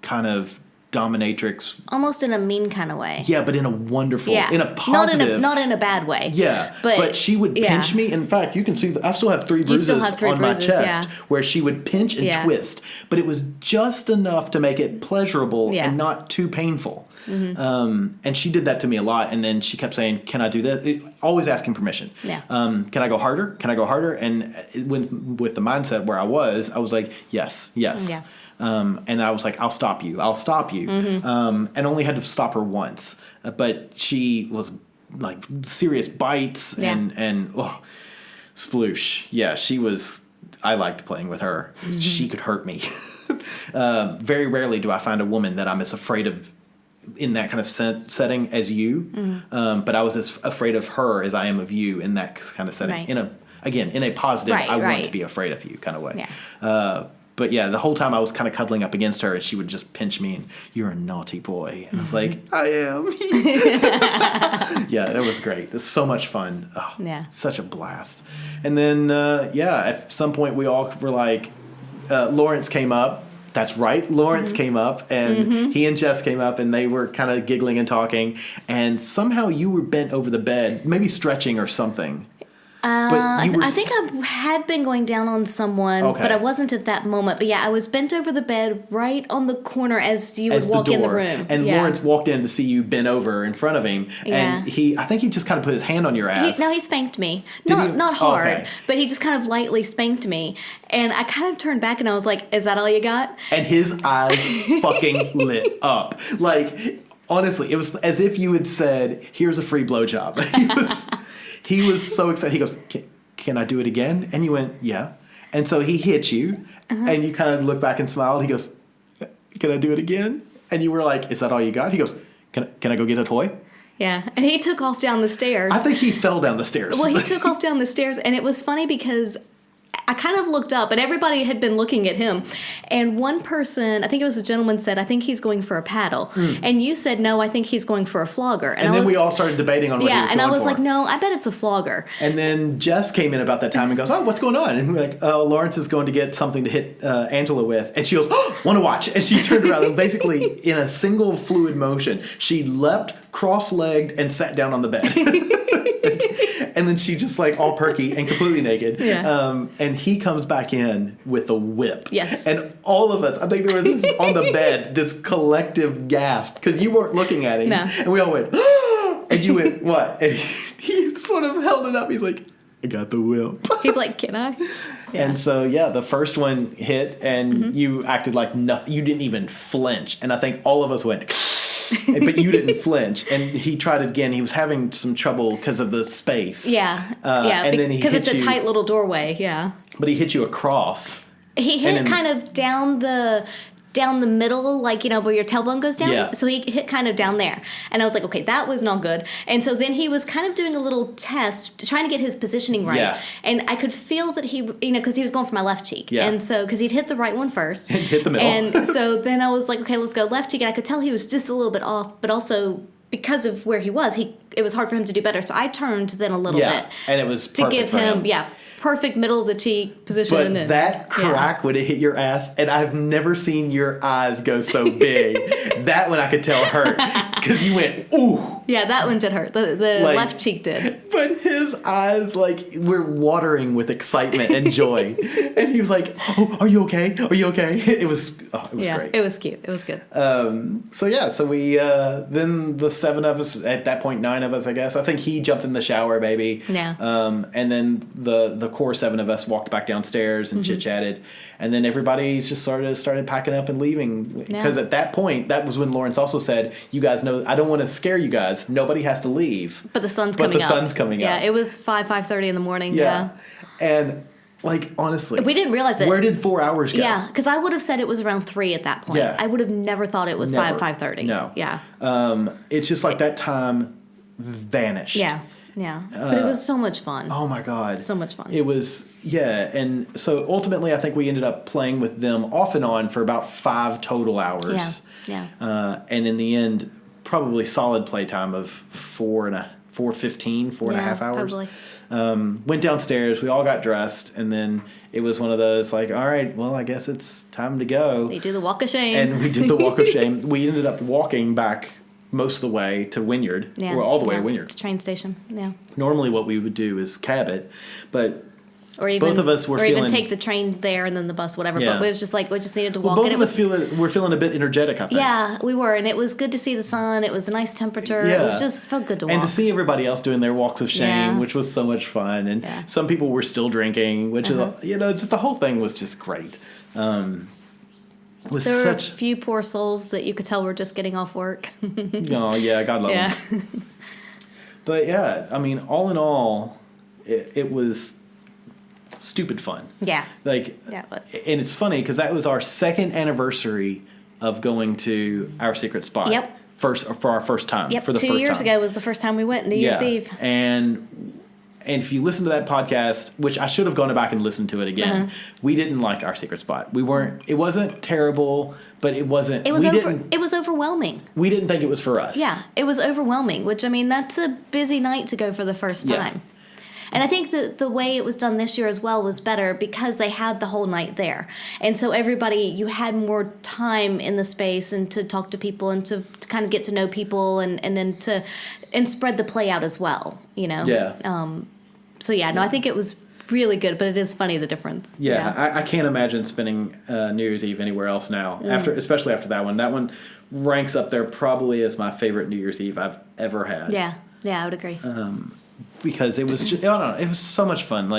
kind of dominatrix. Almost in a mean kind of way. Yeah, but in a wonderful, Yeah. in a positive. Not in a bad way. Yeah, but she would pinch me. In fact, you can see I still have 3 bruises on my chest where she would pinch and twist. But it was just enough to make it pleasurable and not too painful. Mm-hmm. And she did that to me a lot. And then she kept saying, "Can I do this?" Always asking permission. Yeah. Can I go harder? Can I go harder? And with the mindset where I was like, yes. Yeah. And I was like, I'll stop you. Mm-hmm. And only had to stop her once. But she was like serious bites and sploosh. Yeah, she was, I liked playing with her. Mm-hmm. She could hurt me. Very rarely do I find a woman that I'm as afraid of in that kind of setting as you. Mm-hmm. But I was as afraid of her as I am of you in that kind of setting. Right. In a positive, I want to be afraid of you kind of way. Yeah. But yeah, the whole time I was kind of cuddling up against her, and she would just pinch me, and "You're a naughty boy," and I was like, "I am." Yeah, it was great. It's so much fun. Oh, yeah, such a blast. And then at some point we all were like, Lawrence came up. That's right, Lawrence came up, and he and Jess came up, and they were kind of giggling and talking, and somehow you were bent over the bed, maybe stretching or something. I think I had been going down on someone, but I wasn't at that moment. But yeah, I was bent over the bed right on the corner as you would walk in the room. And Lawrence walked in to see you bent over in front of him. Yeah. And I think he just kind of put his hand on your ass. He spanked me. Did he? Not hard, Okay. but he just kind of lightly spanked me. And I kind of turned back and I was like, "Is that all you got?" And his eyes fucking lit up. Like, honestly, it was as if you had said, "Here's a free blowjob." He was so excited. He goes, "Can I do it again?" And you went, "Yeah." And so he hit you, and you kind of looked back and smiled. He goes, "Can I do it again?" And you were like, "Is that all you got?" He goes, Can I go get a toy?" Yeah, and he took off down the stairs. I think he fell down the stairs. Well, he took off down the stairs, and it was funny because I kind of looked up, and everybody had been looking at him. And one person, I think it was a gentleman, said, "I think he's going for a paddle." And you said, "No, I think he's going for a flogger." And then we all started debating on what he was going for. Yeah, and I was like, "No, I bet it's a flogger." And then Jess came in about that time and goes, "Oh, what's going on?" And we're like, "Oh, Lawrence is going to get something to hit Angela with." And she goes, "Oh, want to watch?" And she turned around and basically, in a single fluid motion, she leapt, cross-legged, and sat down on the bed. And then she just like all perky and completely naked. Yeah. And he comes back in with the whip. Yes. And all of us, I think there was this on the bed, this collective gasp because you weren't looking at him. No. And we all went, and you went, "What?" And he sort of held it up. He's like, "I got the whip." He's like, "Can I?" Yeah. And so, the first one hit and you acted like nothing. You didn't even flinch. And I think all of us went, but you didn't flinch. And he tried it again. He was having some trouble because of the space. Yeah. And then he because hit it's a you, tight little doorway. Yeah. But he hit you across. He hit kind of down the middle, like, where your tailbone goes down. Yeah. So he hit kind of down there. And I was like, okay, that was not good. And so then he was kind of doing a little test, trying to get his positioning right. Yeah. And I could feel that he, because he was going for my left cheek. Yeah. And so, because he'd hit the right one first. And hit the middle. And so then I was like, okay, let's go left cheek. And I could tell he was just a little bit off, but also because of where he was, it was hard for him to do better. So I turned then a little bit. And it was to perfect give for him, perfect middle of the cheek position. But and that crack would have hit your ass, and I've never seen your eyes go so big. That one I could tell hurt because you went, "Ooh." Yeah, that one did hurt. The left cheek did. But his his eyes were watering with excitement and joy, and he was like, "Oh, are you okay? Are you okay?" It was great. It was cute. It was good. So we then the 7 of us at that point, 9 of us, I guess. I think he jumped in the shower, maybe. Yeah. And then the core 7 of us walked back downstairs and chit chatted, and then everybody just started packing up and leaving because at that point, that was when Lawrence also said, "You guys know, I don't want to scare you guys. Nobody has to leave." But the sun's coming up. Yeah, it was 5:30 in the morning. Yeah. And honestly, we didn't realize it. Where did 4 hours go? Yeah, because I would have said it was around 3 at that point. Yeah. I would have never thought it was 5:30. No. Yeah. It's just that time vanished. Yeah. Yeah. But it was so much fun. Oh my God. So much fun. It was, and so ultimately I think we ended up playing with them off and on for about 5 total hours. Yeah. And in the end, probably solid playtime of 4:15, 4.5 hours. Probably. Went downstairs, we all got dressed, and then it was one of those all right, well, I guess it's time to go. They do the walk of shame. And we did the walk of shame. We ended up walking back most of the way to Wynyard, or all the way to Wynyard. To train station, yeah. Normally what we would do is cab it, but or even, both of us were feeling... Or even take the train there and then the bus, whatever. Yeah. But it was just we just needed to walk. Both of us were feeling a bit energetic, I think. Yeah, we were. And it was good to see the sun. It was a nice temperature. Yeah. It was just felt good to walk. And to see everybody else doing their walks of shame, which was so much fun. And some people were still drinking, which is, just the whole thing was just great. There were a few poor souls that you could tell were just getting off work. Oh, yeah, God love them. But yeah, I mean, all in all, it was stupid fun. Yeah. It was. And it's funny because that was our 2nd anniversary of going to our secret spot. Yep. For our first time. Yep. For the 2 years ago was the first time we went, New Year's Eve. And if you listen to that podcast, which I should have gone back and listened to it again, we didn't like our secret spot. We weren't. It wasn't terrible, but it wasn't. It was it was overwhelming. We didn't think it was for us. Yeah, it was overwhelming. Which that's a busy night to go for the first time. And I think that the way it was done this year as well was better because they had the whole night there. And so you had more time in the space and to talk to people and to kind of get to know people and then spread the play out as well, Yeah. I think it was really good, but it is funny the difference. Yeah. I can't imagine spending New Year's Eve anywhere else now, especially after that one. That one ranks up there probably as my favorite New Year's Eve I've ever had. Yeah, I would agree. Because it was just, I don't know, it was so much fun.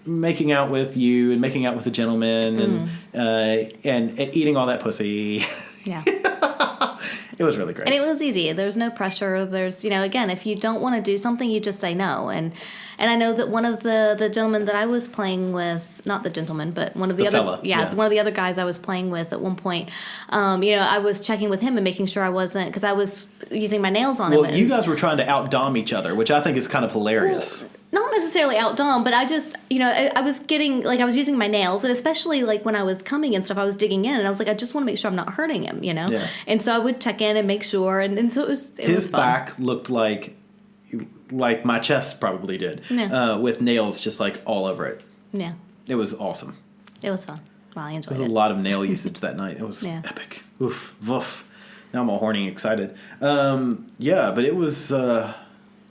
Making out with you and making out with the gentleman and eating all that pussy. Yeah. It was really great. And it was easy. There's no pressure. There's, again, if you don't want to do something, you just say no. And I know that one of the gentlemen that I was playing with, not the gentleman, but one of the other, fella. One of the other guys I was playing with at one point, I was checking with him and making sure I wasn't, because I was using my nails on him. Well, you guys were trying to out-dom each other, which I think is kind of hilarious. Well, not necessarily out-dom, but I just, I was getting, I was using my nails, and especially, when I was coming and stuff, I was digging in, and I was like, I just want to make sure I'm not hurting him, Yeah. And so I would check in and make sure, and so it was fun. His back looked like my chest probably did, with nails just, all over it. Yeah. It was awesome. It was fun. Well, I enjoyed it. There was a lot of nail usage that night. It was epic. Oof, woof. Now I'm all horny and excited. But it was...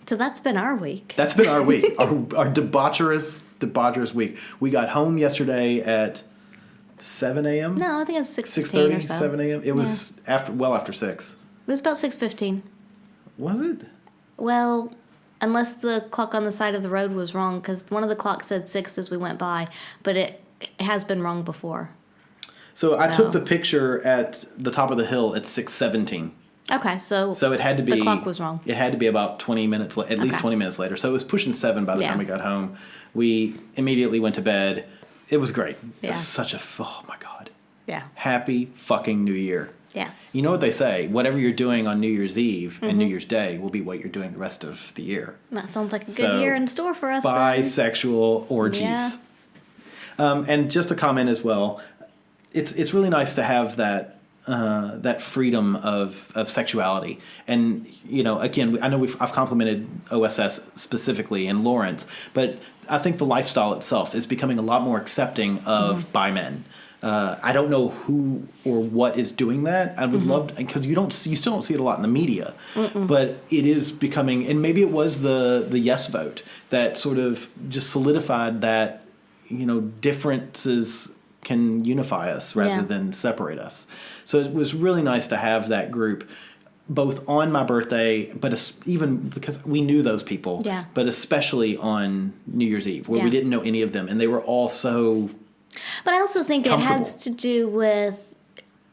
So that's been our week. That's been our week. our debaucherous week. We got home yesterday at 7 a.m. No, I think it was 6:30 or so. 7 a.m. It was after 6. It was about 6:15. Was it? Well, unless the clock on the side of the road was wrong, because one of the clocks said 6 as we went by, but it has been wrong before. So I took the picture at the top of the hill at 6:17. Okay, so it had to be... The clock was wrong. It had to be about 20 minutes, at least 20 minutes later. So it was pushing 7 by the time we got home. We immediately went to bed. It was great. Yeah. It was such a... Oh, my God. Yeah. Happy fucking New Year. Yes. You know what they say? Whatever you're doing on New Year's Eve and New Year's Day will be what you're doing the rest of the year. That sounds like a good year in store for us. Bisexual orgies. Yeah. And just a comment as well. It's really nice to have that freedom of sexuality. And, again, I know I've complimented OSS specifically and Lawrence, but I think the lifestyle itself is becoming a lot more accepting of bi men. I don't know who or what is doing that. I would love, because you still don't see it a lot in the media, but it is becoming, and maybe it was the yes vote that sort of just solidified that, differences can unify us rather than separate us. So it was really nice to have that group both on my birthday, but even because we knew those people, but especially on New Year's Eve, where we didn't know any of them, and they were all so But I also think it has to do with,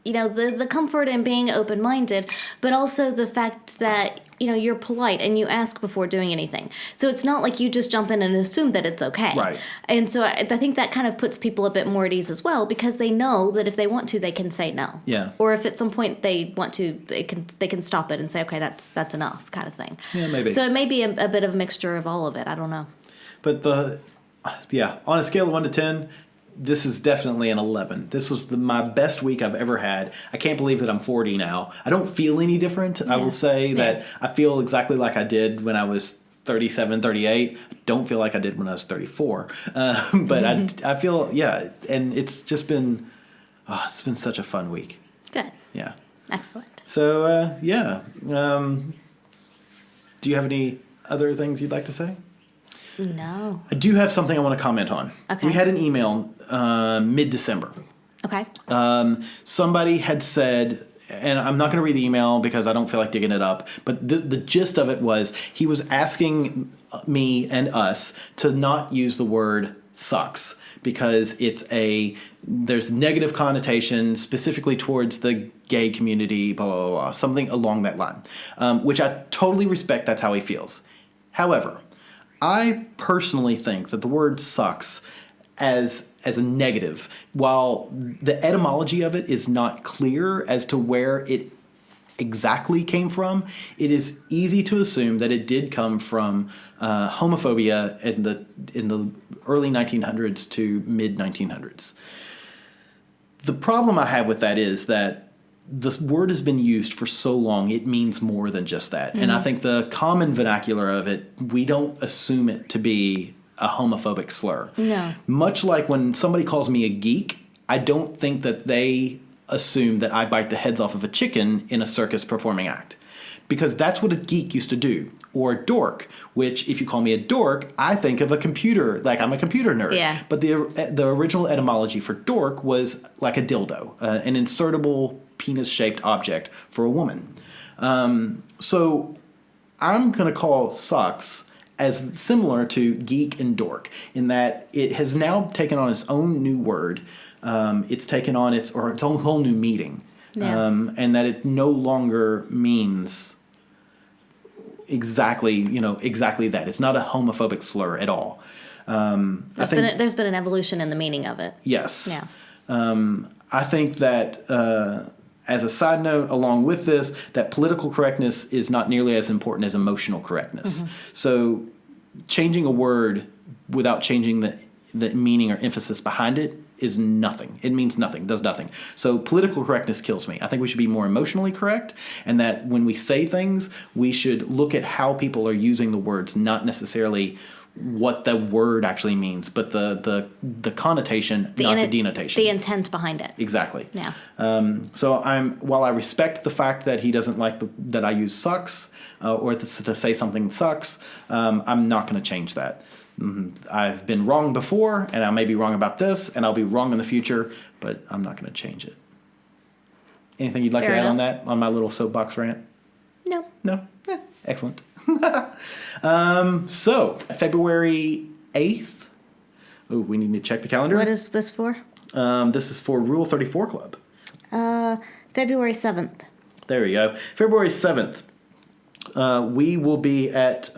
the comfort and being open-minded, but also the fact that, you're polite and you ask before doing anything. So it's not like you just jump in and assume that it's okay. Right. And so I think that kind of puts people a bit more at ease as well, because they know that if they want to, they can say no. Yeah. Or if at some point they want to, they can stop it and say, okay, that's enough, kind of thing. Yeah, maybe. So it may be a bit of a mixture of all of it. I don't know. But on a scale of 1 to 10, this is definitely an 11. This was my best week I've ever had. I can't believe that I'm 40 now. I don't feel any different. I will say that I feel exactly like I did when I was 37, 38. I don't feel like I did when I was 34. But I feel, and it's just been, it's been such a fun week. Good. Yeah. Excellent. So, do you have any other things you'd like to say? No. I do have something I want to comment on. Okay. We had an email mid-December. Okay. Somebody had said, and I'm not going to read the email because I don't feel like digging it up, but the gist of it was he was asking me and us to not use the word sucks because there's negative connotation specifically towards the gay community, blah, blah, blah, something along that line, which I totally respect. That's how he feels. However, I personally think that the word sucks as a negative, while the etymology of it is not clear as to where it exactly came from, it is easy to assume that it did come from homophobia in the early 1900s to mid 1900s. The problem I have with that is that this word has been used for so long, it means more than just that. And I think the common vernacular of it, we don't assume it to be a homophobic slur. No. Much like when somebody calls me a geek, I don't think that they assume that I bite the heads off of a chicken in a circus performing act. Because that's what a geek used to do. Or a dork, which if you call me a dork, I think of a computer, like I'm a computer nerd. Yeah. But the original etymology for dork was like a dildo, an insertable penis-shaped object for a woman. So I'm going to call sucks as similar to geek and dork in that it has now taken on its own new word. It's taken on its own whole new meaning. Yeah. And that it no longer means exactly that. It's not a homophobic slur at all. There's been an evolution in the meaning of it. Yes. Yeah. I think that as a side note, along with this, that political correctness is not nearly as important as emotional correctness. So changing a word without changing the meaning or emphasis behind it is nothing. It means nothing, does nothing. So political correctness kills me. I think we should be more emotionally correct, and that when we say things, we should look at how people are using the words, not necessarily what the word actually means, but the connotation, not the denotation. The intent behind it. Exactly. Yeah. So while I respect the fact that he doesn't like that I use sucks or to say something sucks, I'm not going to change that. I've been wrong before, and I may be wrong about this, and I'll be wrong in the future, but I'm not going to change it. Anything you'd like to add on that, on my little soapbox rant? No. No? Excellent. So, February 8th. Oh, we need to check the calendar. What is this for? This is for Rule 34 Club. February 7th. There we go. February 7th. We will be at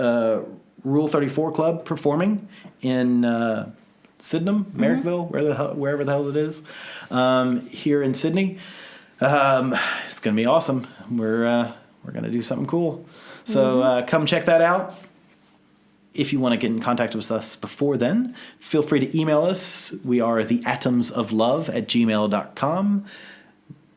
Rule 34 Club performing in Sydenham, Merrickville, wherever the hell it is, here in Sydney. It's going to be awesome. We're going to do something cool. So come check that out. If you want to get in contact with us before then, feel free to email us. We are theatomsoflove@gmail.com.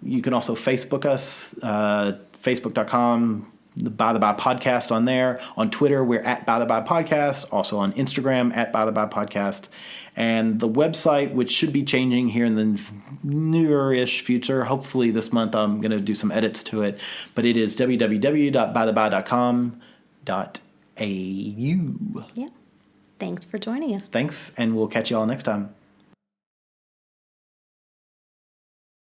You can also Facebook us, facebook.com the By the By Podcast on there. On Twitter, we're at By the By Podcast. Also on Instagram, at By the By Podcast. And the website, which should be changing here in the near-ish future. Hopefully this month I'm going to do some edits to it. But it is www.bytheby.com.au. Yeah. Thanks for joining us. Thanks, and we'll catch you all next time.